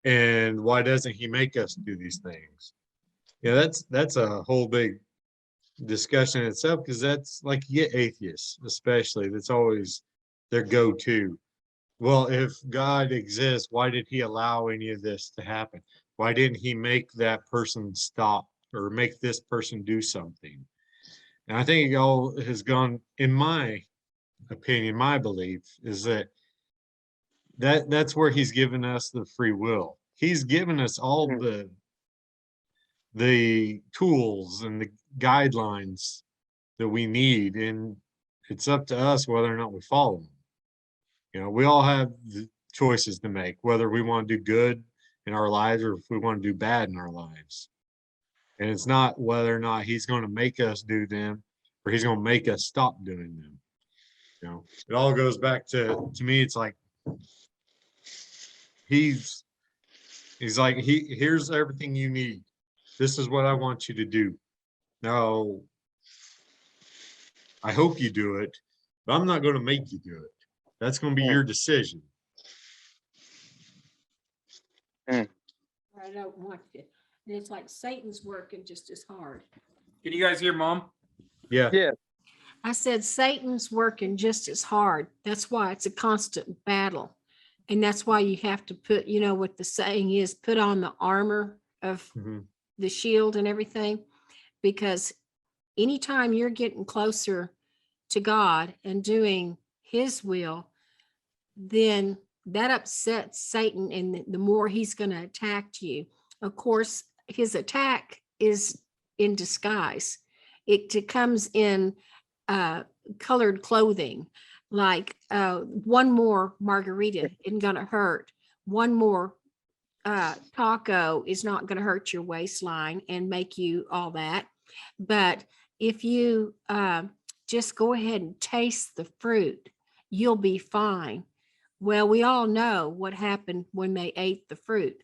And why doesn't he make us do these things? Yeah, that's a whole big discussion in itself, because that's like, you get atheists, especially, that's always their go-to. Well, if God exists, why did he allow any of this to happen? Why didn't he make that person stop or make this person do something? And I think it all has gone, in my opinion, my belief is that's where he's given us the free will. He's given us all the tools and the guidelines that we need, and it's up to us whether or not we follow them. We all have the choices to make, whether we want to do good in our lives or if we want to do bad in our lives. And it's not whether or not he's going to make us do them or he's going to make us stop doing them. It all goes back to me, it's like he's like, here's everything you need. This is what I want you to do. Now, I hope you do it, but I'm not going to make you do it. That's going to be your decision. I don't want to. And it's like Satan's working just as hard. Can you guys hear Mom? Yeah. Yeah. I said Satan's working just as hard. That's why it's a constant battle. And that's why you have to put, what the saying is, put on the armor of the shield and everything. Because anytime you're getting closer to God and doing his will, then that upsets Satan, and the more he's going to attack you. Of course, his attack is in disguise. It comes in colored clothing, like one more margarita isn't going to hurt. One more taco is not going to hurt your waistline and make you all that. But if you just go ahead and taste the fruit, you'll be fine. Well, we all know what happened when they ate the fruit.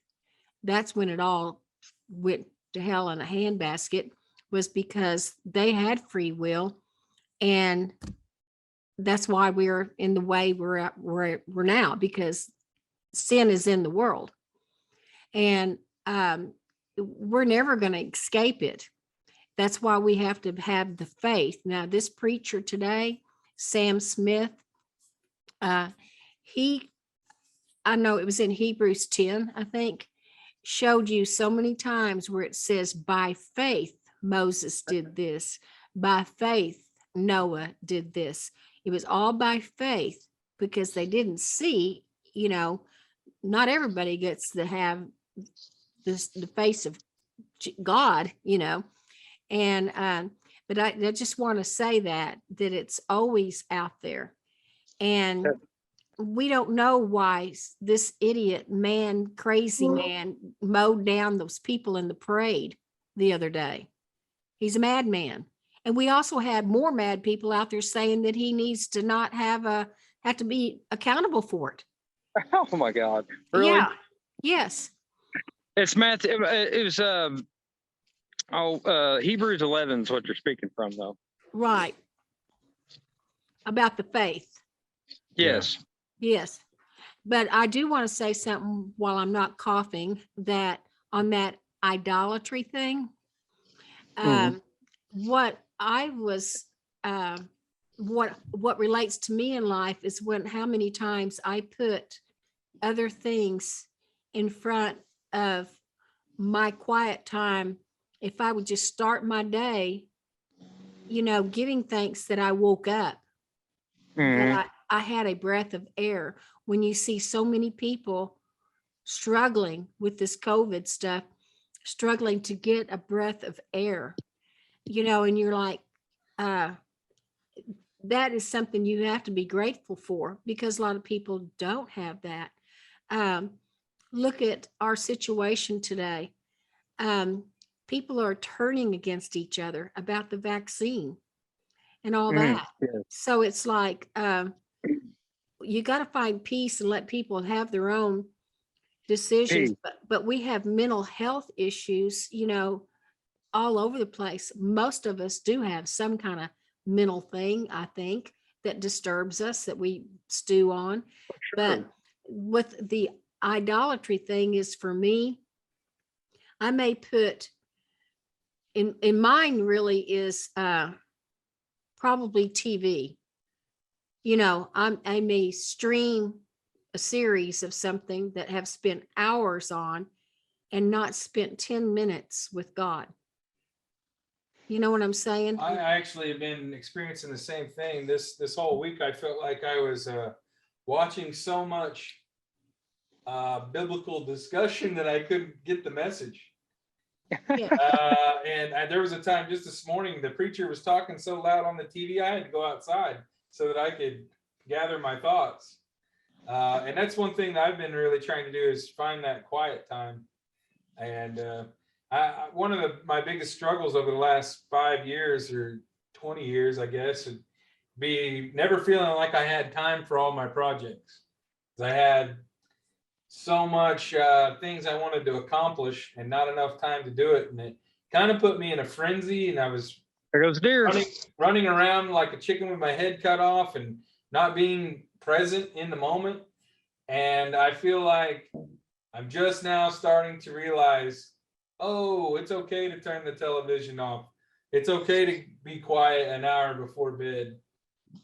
That's when it all went to hell in a handbasket, was because they had free will. And that's why we're in the way we're now, because sin is in the world. And we're never going to escape it. That's why we have to have the faith. Now, this preacher today, Sam Smith, I know it was in Hebrews 10, I think, showed you so many times where it says, by faith, Moses did this. By faith, Noah did this. It was all by faith, because they didn't see, not everybody gets to have the face of God, and but I just want to say that it's always out there. And we don't know why this idiot man, crazy man, mowed down those people in the parade the other day. He's a madman. And we also had more mad people out there saying that he needs to not have to be accountable for it. Oh my God. Really? Yeah. Yes. It's Matthew. It was Hebrews 11 is what you're speaking from, though. Right. About the faith. Yes. Yes. But I do want to say something while I'm not coughing, that on that idolatry thing, what I was what relates to me in life is when how many times I put other things in front of my quiet time. If I would just start my day, giving thanks that I woke up, that I had a breath of air. When you see so many people struggling with this COVID stuff, struggling to get a breath of air, and you're like, that is something you have to be grateful for, because a lot of people don't have that. Look at our situation today. People are turning against each other about the vaccine and all that. So it's like, you got to find peace and let people have their own decisions. But we have mental health issues, all over the place. Most of us do have some kind of mental thing, I think, that disturbs us, that we stew on. But with the idolatry thing is, for me, I may put in mine really is probably TV. I may stream a series of something that have spent hours on and not spent 10 minutes with God. You know what I'm saying? I actually have been experiencing the same thing this whole week. I felt like I was watching so much biblical discussion that I couldn't get the message. Yeah. And there was a time just this morning, the preacher was talking so loud on the TV, I had to go outside so that I could gather my thoughts. And that's one thing that I've been really trying to do, is find that quiet time. And one of my biggest struggles over the last 5 years or 20 years, I guess, would be never feeling like I had time for all my projects. I had so much things I wanted to accomplish and not enough time to do it. And it kind of put me in a frenzy, and I was There goes deer. running around like a chicken with my head cut off and not being present in the moment. And I feel like I'm just now starting to realize, oh, it's okay to turn the television off. It's okay to be quiet an hour before bed.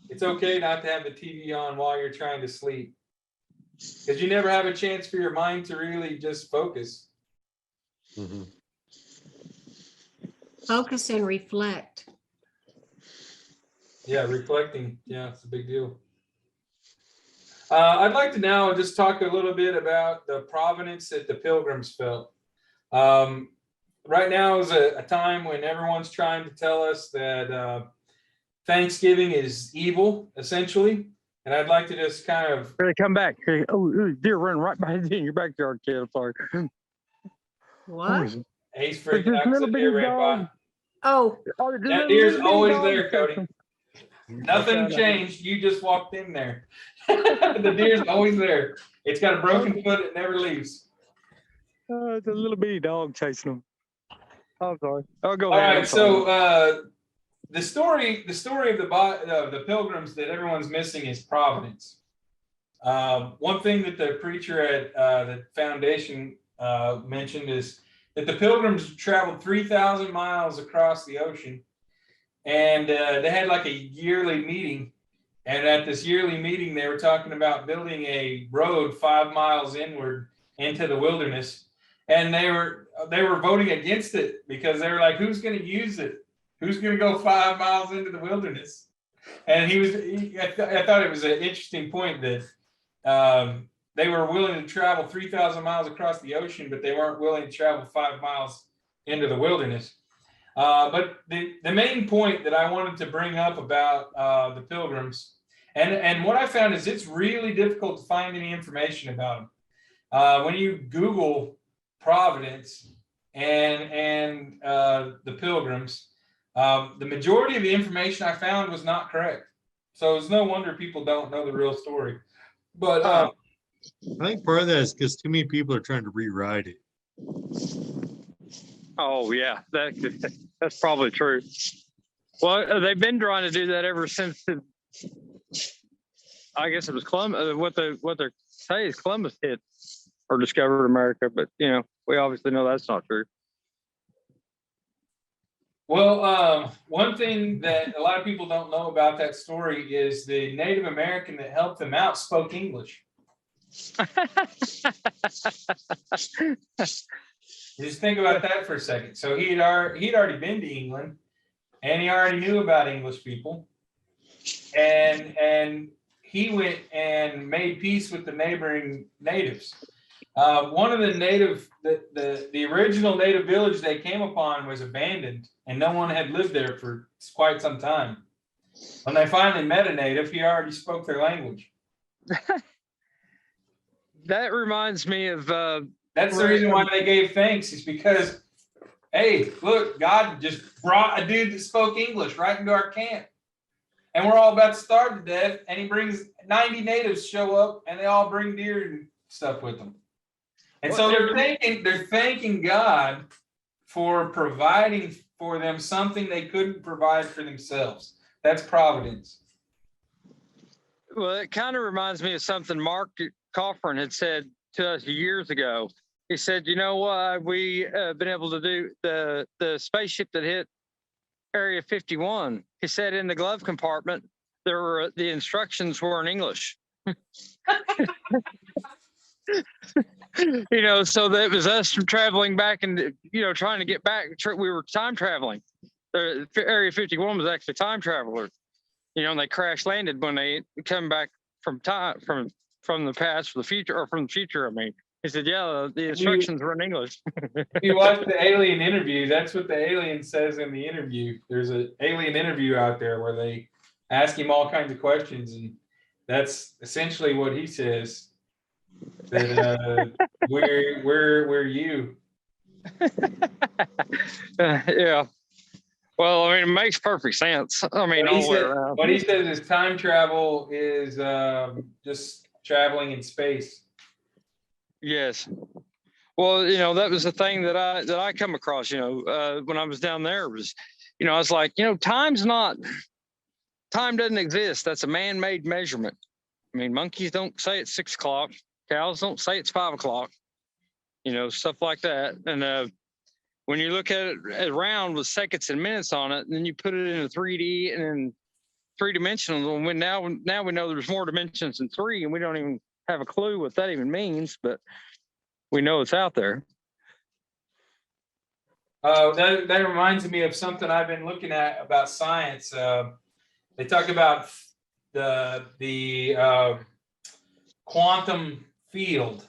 It's okay not to have the TV on while you're trying to sleep, because you never have a chance for your mind to really just focus. Focus and reflect. Yeah, reflecting. Yeah, it's a big deal. I'd like to now just talk a little bit about the providence that the Pilgrims felt. Right now is a time when everyone's trying to tell us that Thanksgiving is evil, essentially. And I'd like to just kind of... Here they come back. Oh, deer running right behind you in your backyard, kid. I'm sorry. What? He's freaking out. Little bitty dog. Oh, That deer's always there, Cody. Nothing changed. You just walked in there. The deer's always there. It's got a broken foot. It never leaves. It's a little bitty dog chasing them. I'm sorry. Oh, go All ahead. right. So the story of the Pilgrims that everyone's missing is providence. One thing that the preacher at the foundation mentioned is that the Pilgrims traveled 3,000 miles across the ocean, and they had like a yearly meeting. And at this yearly meeting, they were talking about building a road 5 miles inward into the wilderness. And they were voting against it because they were like, who's going to use it? Who's going to go 5 miles into the wilderness? And I thought it was an interesting point that they were willing to travel 3,000 miles across the ocean, but they weren't willing to travel 5 miles into the wilderness. But the main point that I wanted to bring up about the Pilgrims, and what I found is it's really difficult to find any information about them. When you Google Providence and the Pilgrims, the majority of the information I found was not correct. So it's no wonder people don't know the real story. But I think part of that is because too many people are trying to rewrite it. Oh yeah, that's probably true. Well, they've been trying to do that ever since I guess it was Columbus. What they say is Columbus hit or discovered America, but we obviously know that's not true. Well, one thing that a lot of people don't know about that story is the Native American that helped them out spoke English. Just think about that for a second. So he'd already been to England, and he already knew about English people, and he went and made peace with the neighboring natives. One of the original native village they came upon was abandoned, and no one had lived there for quite some time. When they finally met a native, he already spoke their language. That reminds me of That's the reason why they gave thanks, is because, hey, look, God just brought a dude that spoke English right into our camp. And we're all about to starve to death. And he brings 90 natives show up, and they all bring deer and stuff with them. And so they're thanking God for providing for them something they couldn't provide for themselves. That's providence. Well, it kind of reminds me of something Mark Cochran had said to us years ago. He said, you know what, we been able to do the spaceship that hit Area 51. He said in the glove compartment, the instructions were in English. You know, so that was us traveling back and, you know, trying to get back. We were time traveling. Area 51 was actually time travelers, you know, and they crash landed when they come back from time, from the past for the future, or from the future. I mean, he said, yeah, the instructions were in English. If you watch the alien interview, that's what the alien says in the interview. There's an alien interview out there where they ask him all kinds of questions, and that's essentially what he says. That we're you. Yeah. Well, I mean, it makes perfect sense. I mean, What he says is time travel is just traveling in space. Yes. Well, you know, that was the thing that I come across, you know, when I was down there was, you know, I was like, you know, time doesn't exist. That's a man-made measurement. I mean, monkeys don't say it's 6 o'clock. Cows don't say it's 5 o'clock, you know, stuff like that. And when you look at it around with seconds and minutes on it, and then you put it into 3D and then 3-dimensional, and when now we know there's more dimensions than 3, and we don't even have a clue what that even means, but we know it's out there. That reminds me of something I've been looking at about science. They talk about the quantum field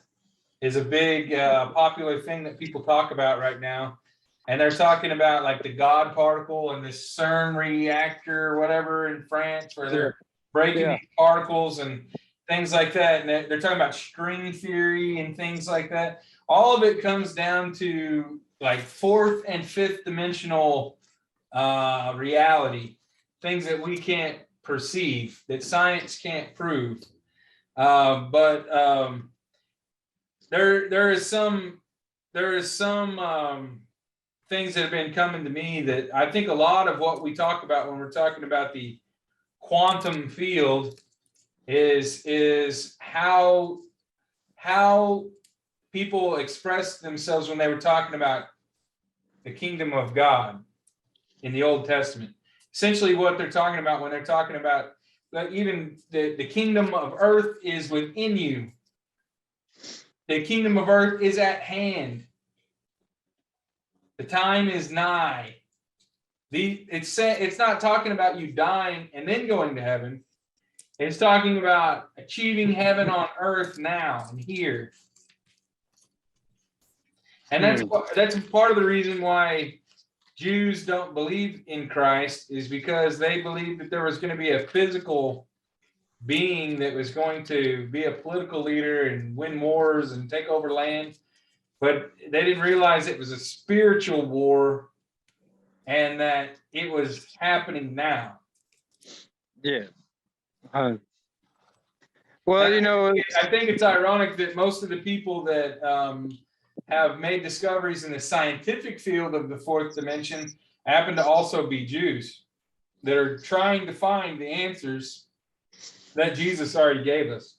is a big popular thing that people talk about right now. And they're talking about like the God particle and this CERN reactor or whatever in France, where they're breaking these particles and things like that. And they're talking about string theory and things like that. All of it comes down to like 4th and 5th dimensional reality, things that we can't perceive, that science can't prove. But there is some things that have been coming to me that I think a lot of what we talk about when we're talking about the quantum field is how people expressed themselves when they were talking about the kingdom of God in the Old Testament. Essentially what they're talking about when they're talking about that even the kingdom of earth is within you. The kingdom of earth is at hand. The time is nigh. It's not talking about you dying and then going to heaven. It's talking about achieving heaven on earth now and here. And that's part of the reason why Jews don't believe in Christ, is because they believed that there was going to be a physical being that was going to be a political leader and win wars and take over land. But they didn't realize it was a spiritual war and that it was happening now. Yeah. Well, you know, I think it's ironic that most of the people that have made discoveries in the scientific field of the 4th dimension happen to also be Jews that are trying to find the answers that Jesus already gave us.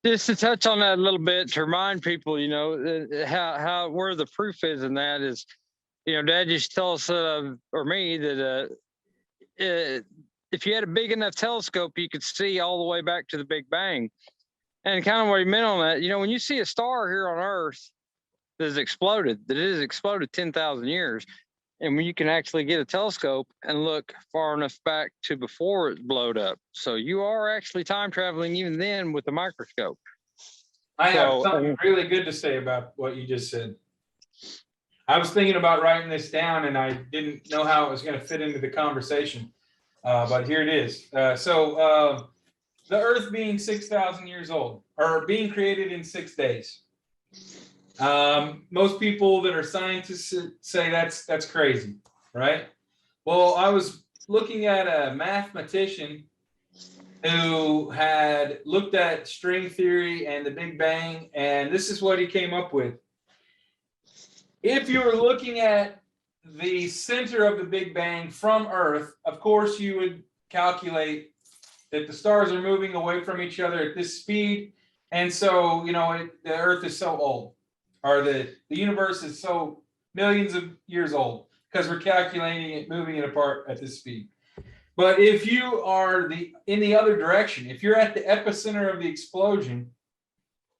Just to touch on that a little bit, to remind people, you know, how where the proof is in that is, Dad used to tell us, or me, that if you had a big enough telescope, you could see all the way back to the Big Bang. And kind of what he meant on that, when you see a star here on Earth that has exploded, 10,000 years, and when you can actually get a telescope and look far enough back to before it blowed up. So you are actually time traveling even then with the microscope. I have something really good to say about what you just said. I was thinking about writing this down and I didn't know how it was going to fit into the conversation, but here it is. So the Earth being 6,000 years old, or being created in 6 days. Most people that are scientists say that's crazy, right? Well, I was looking at a mathematician who had looked at string theory and the Big Bang, and this is what he came up with. If you were looking at the center of the Big Bang from Earth, of course, you would calculate that the stars are moving away from each other at this speed. And so, the Earth is so old, or the universe is so millions of years old, because we're calculating it, moving it apart at this speed. But if you are in the other direction, if you're at the epicenter of the explosion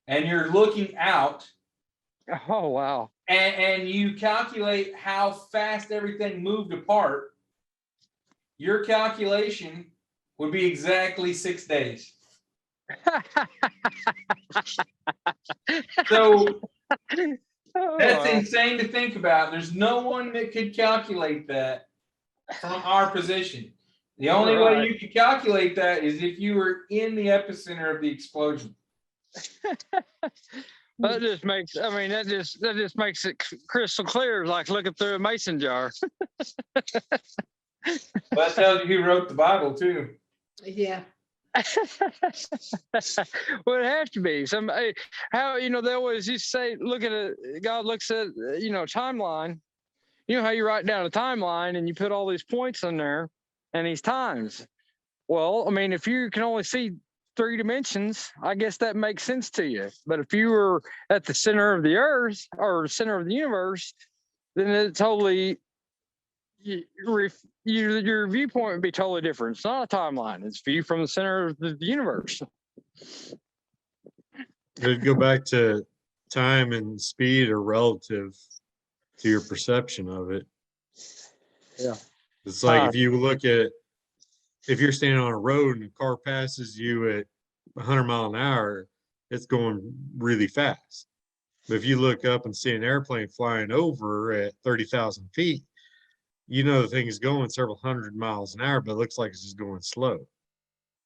and you're looking out, oh, wow. And you calculate how fast everything moved apart, your calculation would be exactly 6 days. So that's insane to think about. There's no one that could calculate that from our position. The only way you could calculate that is if you were in the epicenter of the explosion. That just makes it crystal clear, like looking through a mason jar. Well, that tells you who wrote the Bible too. Yeah. Well, it has to be how they always used to say, God looks at timeline. You know how you write down a timeline and you put all these points in there and these times. Well, if you can only see 3 dimensions, I guess that makes sense to you. But if you were at the center of the Earth or center of the universe, then it totally your viewpoint would be totally different. It's not a timeline; it's view from the center of the universe. It'd go back to time and speed are relative to your perception of it. Yeah, it's like if you're standing on a road and a car passes you at 100 miles an hour, it's going really fast. But if you look up and see an airplane flying over at 30,000 feet, the thing is going several hundred miles an hour, but it looks like it's just going slow.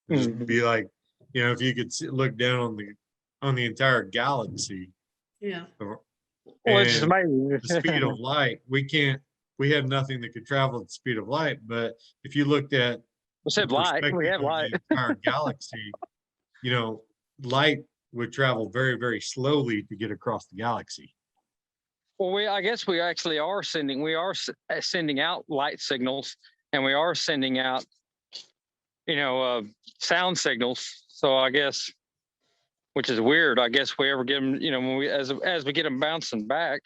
It'd just be like, if you could look down on the entire galaxy. Yeah. Which is amazing. The speed of light, we have nothing that could travel at the speed of light. But if you looked at light, we have light. The entire galaxy, light would travel very, very slowly to get across the galaxy. Well, I guess we actually are sending out light signals, and we are sending out, sound signals. So I guess, which is weird. I guess we ever get them, when as we get them bouncing back,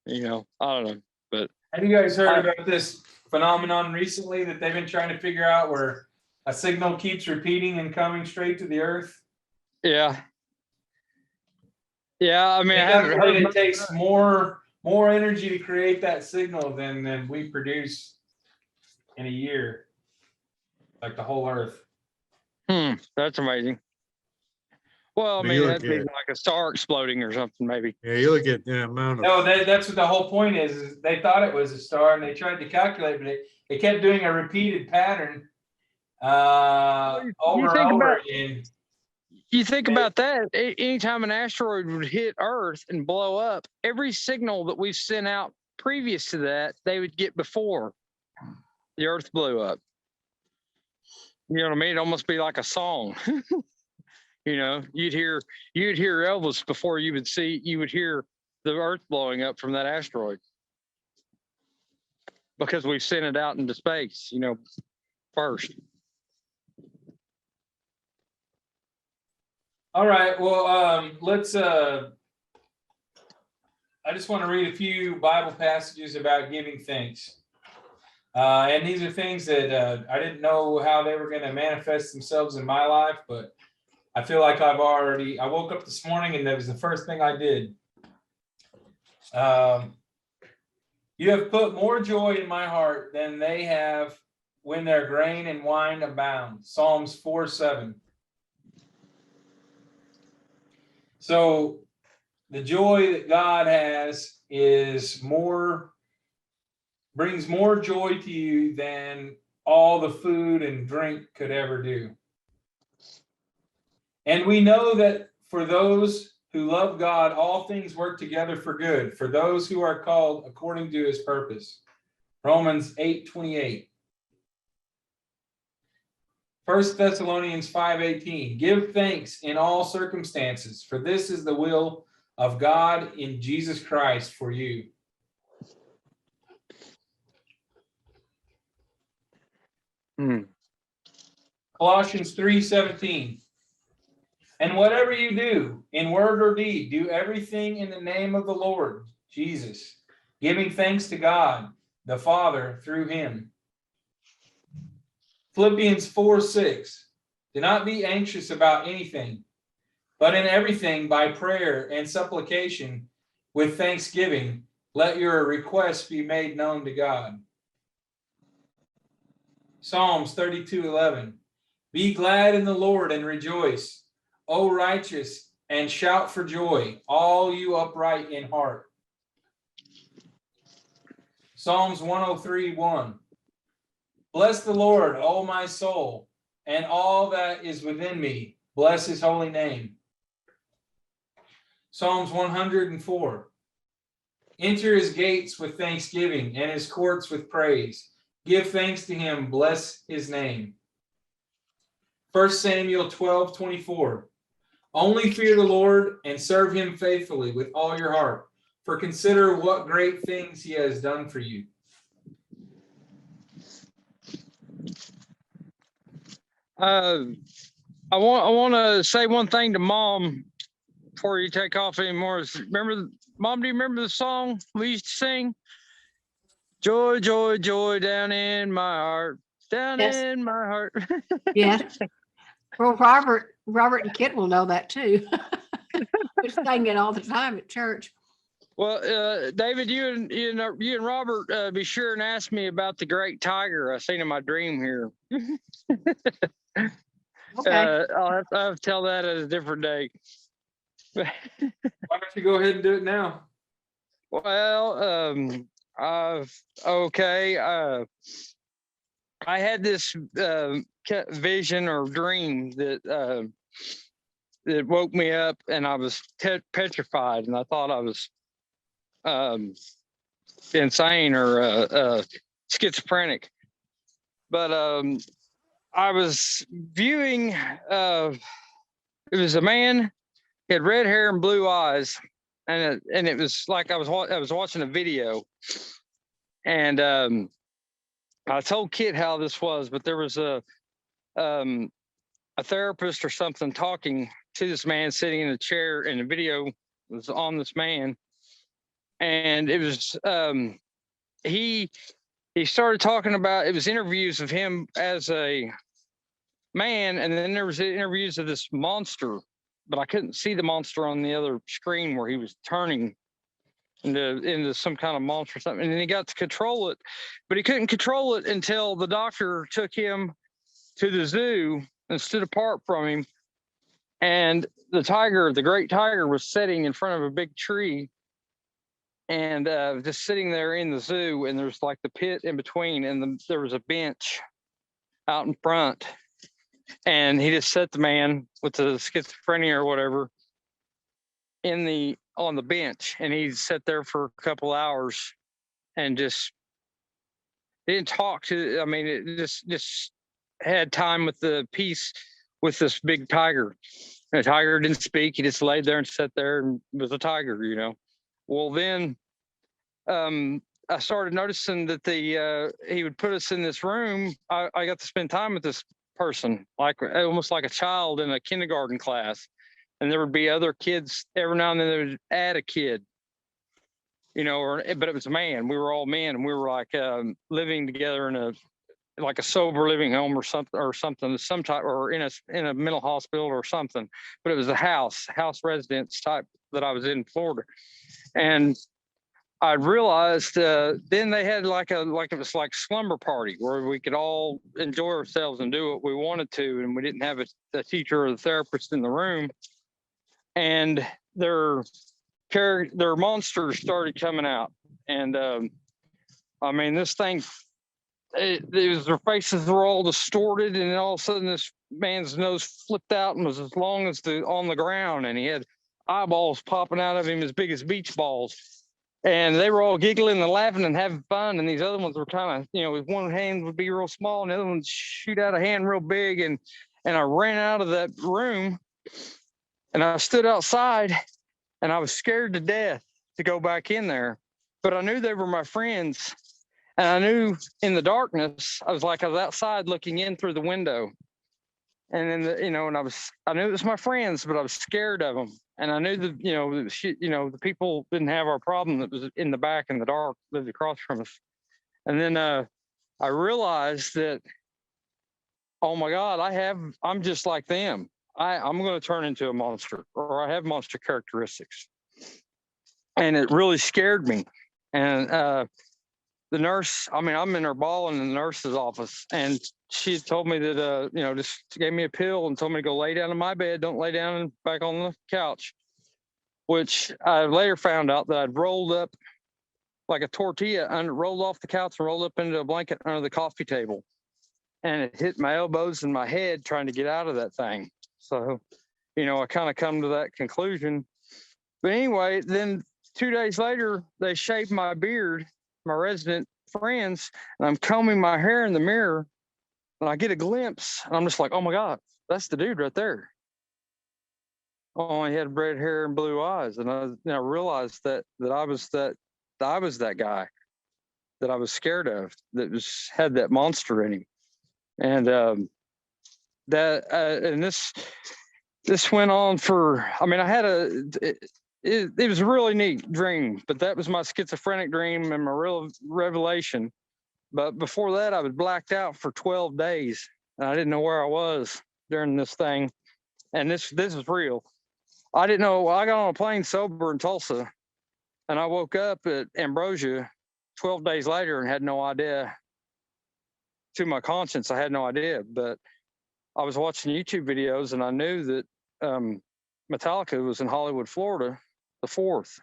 I don't know. But have you guys heard about this phenomenon recently that they've been trying to figure out, where a signal keeps repeating and coming straight to the Earth? Yeah. Yeah, it takes more energy to create that signal than we produce in a year, like the whole Earth. That's amazing. Well, that'd be like a star exploding or something, maybe. Yeah, you look at the amount of. No, that's what the whole point is they thought it was a star and they tried to calculate, but it kept doing a repeated pattern over and over again. You think about that, anytime an asteroid would hit Earth and blow up, every signal that we've sent out previous to that, they would get before the Earth blew up. You know what I mean? It'd almost be like a song. You'd hear Elvis before you would hear the Earth blowing up from that asteroid. Because we've sent it out into space, first. All right. Well, let's I just want to read a few Bible passages about giving thanks. And these are things that I didn't know how they were going to manifest themselves in my life, but I feel like I woke up this morning and that was the first thing I did. You have put more joy in my heart than they have when their grain and wine abound. Psalms 4:7. So the joy that God has brings more joy to you than all the food and drink could ever do. And we know that for those who love God, all things work together for good, for those who are called according to his purpose. Romans 8:28. 1 Thessalonians 5:18. Give thanks in all circumstances, for this is the will of God in Jesus Christ for you. Colossians 3:17. And whatever you do, in word or deed, do everything in the name of the Lord Jesus, giving thanks to God, the Father, through him. Philippians 4:6. Do not be anxious about anything, but in everything by prayer and supplication with thanksgiving, let your requests be made known to God. Psalms 32:11. Be glad in the Lord and rejoice, O righteous, and shout for joy, all you upright in heart. Psalms 103:1. Bless the Lord, O my soul, and all that is within me. Bless his holy name. Psalms 104. Enter his gates with thanksgiving and his courts with praise. Give thanks to him, bless his name. 1 Samuel 12:24. Only fear the Lord and serve him faithfully with all your heart, for consider what great things he has done for you. I want to say one thing to Mom before you take off anymore. Mom, do you remember the song we used to sing? Joy, joy, joy down in my heart, down Yes. in my heart. Yeah. Well, Robert and Kit will know that too. We sing it all the time at church. Well, David, you and Robert be sure and ask me about the great tiger I seen in my dream here. Okay. I'll have to tell that at a different day. Why don't you go ahead and do it now? Well, okay. I had this vision or dream that woke me up, and I was petrified, and I thought I was insane or schizophrenic. But I was viewing. It was a man. He had red hair and blue eyes, and it was like I was watching a video, and I told Kit how this was, but there was a therapist or something talking to this man sitting in a chair, and the video was on this man, and it was he started talking about, it was interviews of him as a man, and then there was interviews of this monster, but I couldn't see the monster on the other screen where he was turning into some kind of monster or something. And then he got to control it, but he couldn't control it until the doctor took him to the zoo and stood apart from him. And the great tiger, was sitting in front of a big tree and just sitting there in the zoo. And there's like the pit in between, and there was a bench out in front. And he just set the man with the schizophrenia or whatever on the bench, and he sat there for a couple hours and just didn't talk to. I mean, it just had time with the peace with this big tiger. And the tiger didn't speak; he just laid there and sat there and was a tiger, you know. Well, then I started noticing that he would put us in this room. I got to spend time with this person, like almost like a child in a kindergarten class. And there would be other kids. Every now and then they would add a kid. but it was a man. We were all men, and we were like living together in a sober living home or something, some type, or in a mental hospital or something. But it was a house residence type that I was in Florida, and I realized then they had it was like slumber party where we could all enjoy ourselves and do what we wanted to, and we didn't have a teacher or the therapist in the room, and their monsters started coming out, and I mean, this thing, it was, their faces were all distorted, and all of a sudden this man's nose flipped out and was as long as on the ground, and he had eyeballs popping out of him as big as beach balls. And they were all giggling and laughing and having fun. And these other ones were kind of, with one hand would be real small and the other one shoot out a hand real big. And I ran out of that room and I stood outside and I was scared to death to go back in there. But I knew they were my friends. And I knew in the darkness, I was outside looking in through the window. And then, I knew it was my friends, but I was scared of them. And I knew that, the people didn't have our problem that was in the back in the dark, lived across from us. And then I realized that, oh my God, I'm just like them. I'm going to turn into a monster, or I have monster characteristics. And it really scared me. And the nurse, I'm in her ball in the nurse's office, and she had told me that, just gave me a pill and told me to go lay down in my bed. Don't lay down back on the couch, which I later found out that I'd rolled up like a tortilla and rolled off the couch and rolled up into a blanket under the coffee table. And it hit my elbows and my head trying to get out of that thing. So, I kind of come to that conclusion. But anyway, then 2 days later, they shaved my beard, my resident friends, and I'm combing my hair in the mirror, and I get a glimpse, and I'm just like, oh my God, that's the dude right there. Oh, he had red hair and blue eyes, and I realized that I was that guy that I was scared of, that had that monster in him, and this went on for. I had it was a really neat dream, but that was my schizophrenic dream and my real revelation. But before that, I was blacked out for 12 days. And I didn't know where I was during this thing. And this is real. I didn't know. I got on a plane sober in Tulsa, and I woke up at Ambrosia 12 days later and had no idea. To my conscience, I had no idea. But I was watching YouTube videos, and I knew that Metallica was in Hollywood, Florida, the 4th.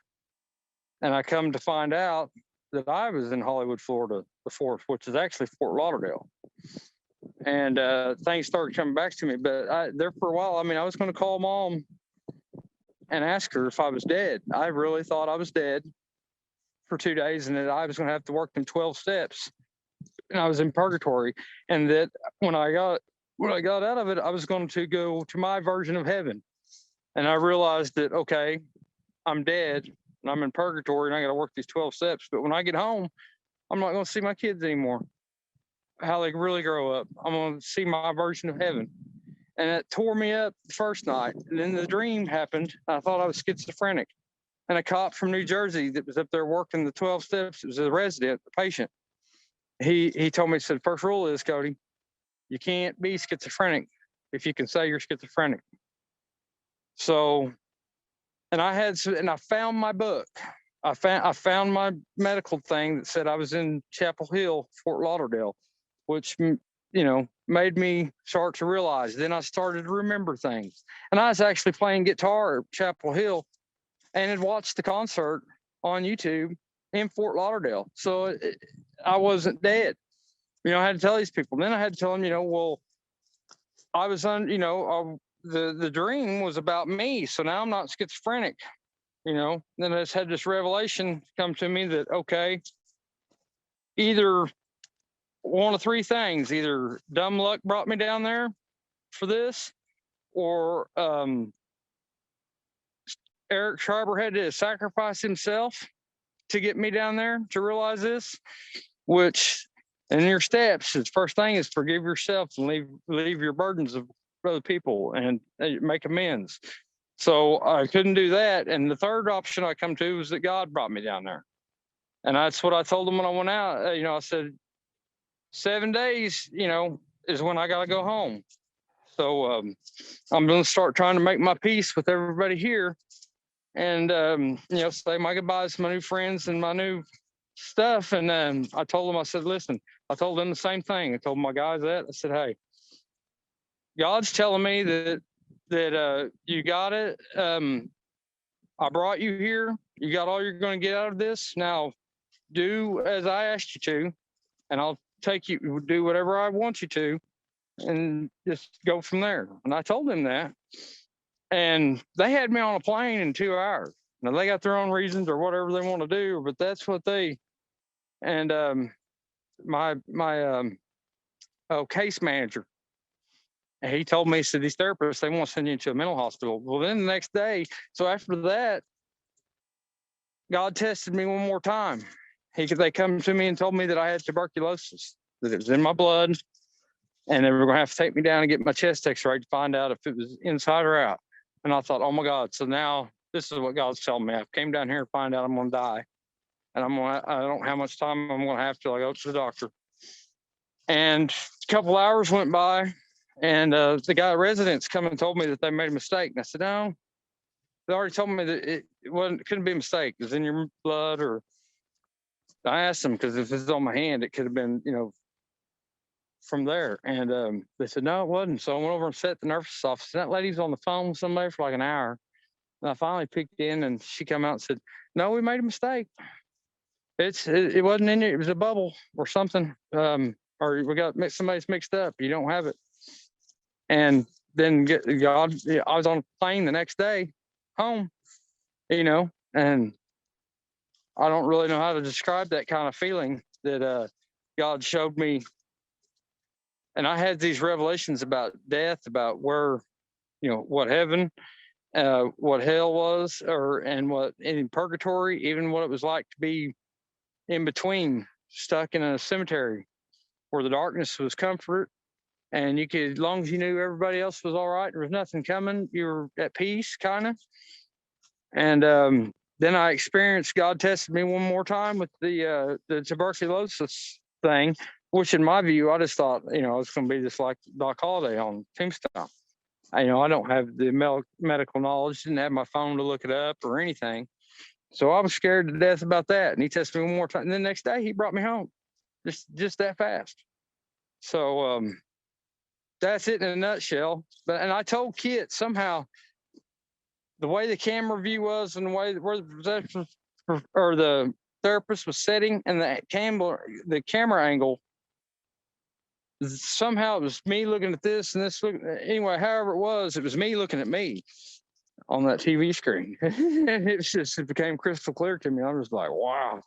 And I come to find out that I was in Hollywood, Florida, the 4th, which is actually Fort Lauderdale. And things started coming back to me. But there for a while, I was going to call Mom and ask her if I was dead. I really thought I was dead for 2 days, and that I was going to have to work them 12 steps. And I was in purgatory. And that when I got out of it, I was going to go to my version of heaven. And I realized that, okay, I'm dead and I'm in purgatory and I got to work these 12 steps. But when I get home, I'm not going to see my kids anymore, how they really grow up. I'm going to see my version of heaven. And it tore me up the first night. And then the dream happened. I thought I was schizophrenic. And a cop from New Jersey that was up there working the 12 steps, it was a resident, a patient. He told me, he said, first rule is, Cody, you can't be schizophrenic if you can say you're schizophrenic. So, and I found my book. I found my medical thing that said I was in Chapel Hill, Fort Lauderdale, which, made me start to realize. Then I started to remember things. And I was actually playing guitar at Chapel Hill and had watched the concert on YouTube in Fort Lauderdale. So I wasn't dead. I had to tell these people. Then I had to tell them, well, I was the dream was about me. So now I'm not schizophrenic, Then I just had this revelation come to me that, okay, either one of three things, either dumb luck brought me down there for this, or Eric Schreiber had to sacrifice himself to get me down there to realize this, which in your steps, the first thing is forgive yourself and leave your burdens of other people and make amends. So I couldn't do that. And the third option I come to was that God brought me down there. And that's what I told them when I went out. I said, 7 days, is when I got to go home. So I'm going to start trying to make my peace with everybody here and, say my goodbyes to my new friends and my new stuff. And then I told them, I said, listen, I told them the same thing. I told my guys that. I said, hey, God's telling me that you got it. I brought you here. You got all you're going to get out of this. Now do as I asked you to, and I'll do whatever I want you to, and just go from there. And I told them that, and they had me on a plane in 2 hours. Now they got their own reasons or whatever they want to do, but that's what and my case manager, and he told me, he said, these therapists, they want to send you to a mental hospital. Well, then the next day, so after that, God tested me one more time. They come to me and told me that I had tuberculosis, that it was in my blood, and they were going to have to take me down and get my chest x-ray to find out if it was inside or out. And I thought, oh my God, so now this is what God's telling me. I came down here to find out I'm going to die. And I don't know how much time I'm going to have till I go to the doctor. And a couple hours went by, and the guy at residence come and told me that they made a mistake. And I said, no, they already told me that it couldn't be a mistake. It was in your blood. Or I asked them, because if it's on my hand, it could have been, from there. And they said, no, it wasn't. So I went over and sat at the nurse's office. And that lady was on the phone with somebody for like an hour. And I finally picked in, and she came out and said, no, we made a mistake. It wasn't in you. It was a bubble or something. Or we got somebody's mixed up. You don't have it. And then God, I was on a plane the next day home, and I don't really know how to describe that kind of feeling that God showed me. And I had these revelations about death, about where, what heaven, what hell was, and what in purgatory, even what it was like to be in between, stuck in a cemetery where the darkness was comfort, and you could, as long as you knew everybody else was all right, there was nothing coming, you were at peace, kind of. And then I experienced, God tested me one more time with the tuberculosis thing, which in my view, I just thought, it's going to be just like Doc Holliday on Tombstone. I don't have the medical knowledge, didn't have my phone to look it up or anything. So I was scared to death about that. And he tested me one more time. And the next day he brought me home, just that fast. So that's it in a nutshell. And I told Kit somehow the way the camera view was and the way where the therapist was sitting and the camera angle, somehow it was me looking at this and this. Anyway, however it was me looking at me on that TV screen. It became crystal clear to me. I was like, wow,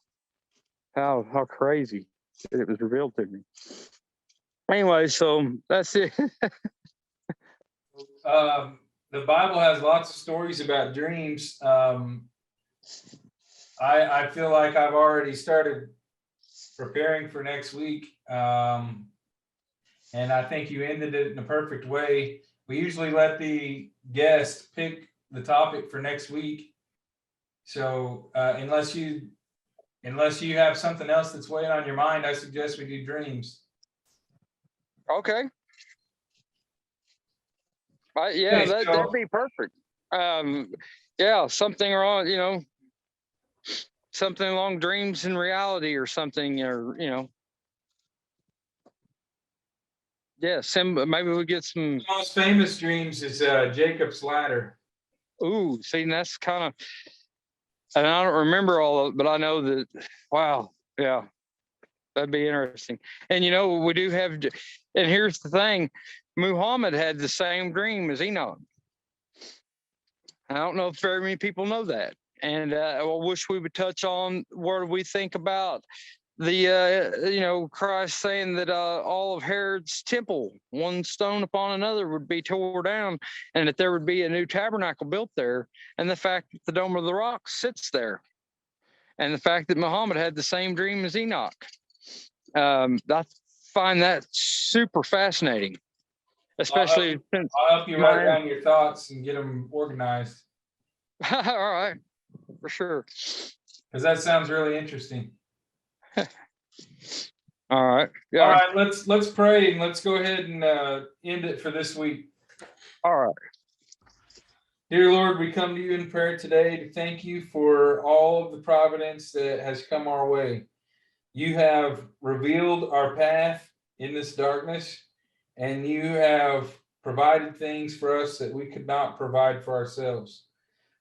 how crazy it was revealed to me. Anyway, so that's it. The Bible has lots of stories about dreams. I feel like I've already started preparing for next week. And I think you ended it in a perfect way. We usually let the guest pick the topic for next week. So unless you have something else that's weighing on your mind, I suggest we do dreams. Okay. Okay, that'd be perfect. Something wrong, something along dreams and reality or something, or maybe we get some. The most famous dreams is Jacob's ladder. Ooh, see, that's kind of, and I don't remember all of it, but I know that. Wow, yeah, that'd be interesting. And we do have, and here's the thing. Muhammad had the same dream as Enoch. I don't know if very many people know that. And I wish we would touch on what we think about the, Christ saying that all of Herod's temple, one stone upon another, would be tore down, and that there would be a new tabernacle built there. And the fact that the Dome of the Rock sits there. And the fact that Muhammad had the same dream as Enoch. I find that super fascinating. Especially since I'll help you write down your thoughts and get them organized. All right, for sure. Because that sounds really interesting. All right. Yeah. All right, let's pray and let's go ahead and end it for this week. All right. Dear Lord, we come to you in prayer today to thank you for all of the providence that has come our way. You have revealed our path in this darkness, and you have provided things for us that we could not provide for ourselves.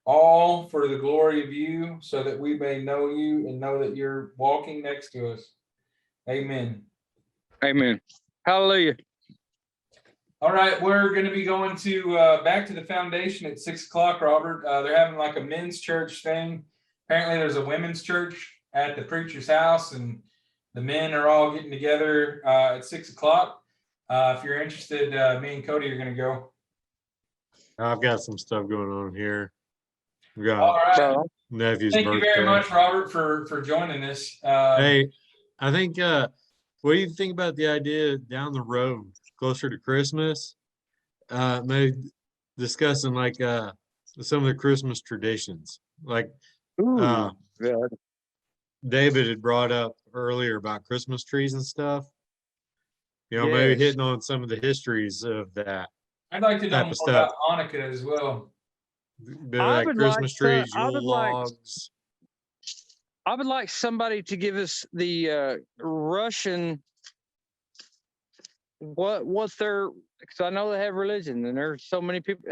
All for the glory of you, so that we may know you and know that you're walking next to us. Amen. Amen. Hallelujah. All right, we're going to be going to back to the foundation at 6:00, Robert. They're having like a men's church thing. Apparently, there's a women's church at the preacher's house, and the men are all getting together at 6:00. If you're interested, me and Cody are going to go. I've got some stuff going on here. We All got right. nephew's Thank birthday. you very much, Robert, for joining us. Hey, I think, what do you think about the idea down the road, closer to Christmas? Maybe discussing like some of the Christmas traditions. Like Ooh, yeah. David had brought up earlier about Christmas trees and stuff. You know, maybe Yes. hitting on some of the histories of that. I'd like to know type more of stuff. about Hanukkah as well. Bit of I like would Christmas like to- trees, I Yule would like- logs. I would like somebody to give us the Russian what their, because I know they have religion, and there's so many people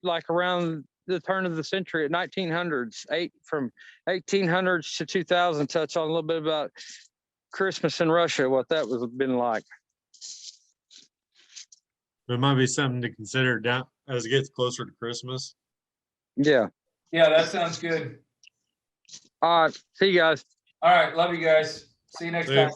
like around the turn of the century at 1900s, from 1800s to 2000. Touch on a little bit about Christmas in Russia, what that was been like. There might be something to consider down as it gets closer to Christmas. Yeah. Yeah, that sounds good. All right. See you guys. All right, love you guys. See you next See ya. time.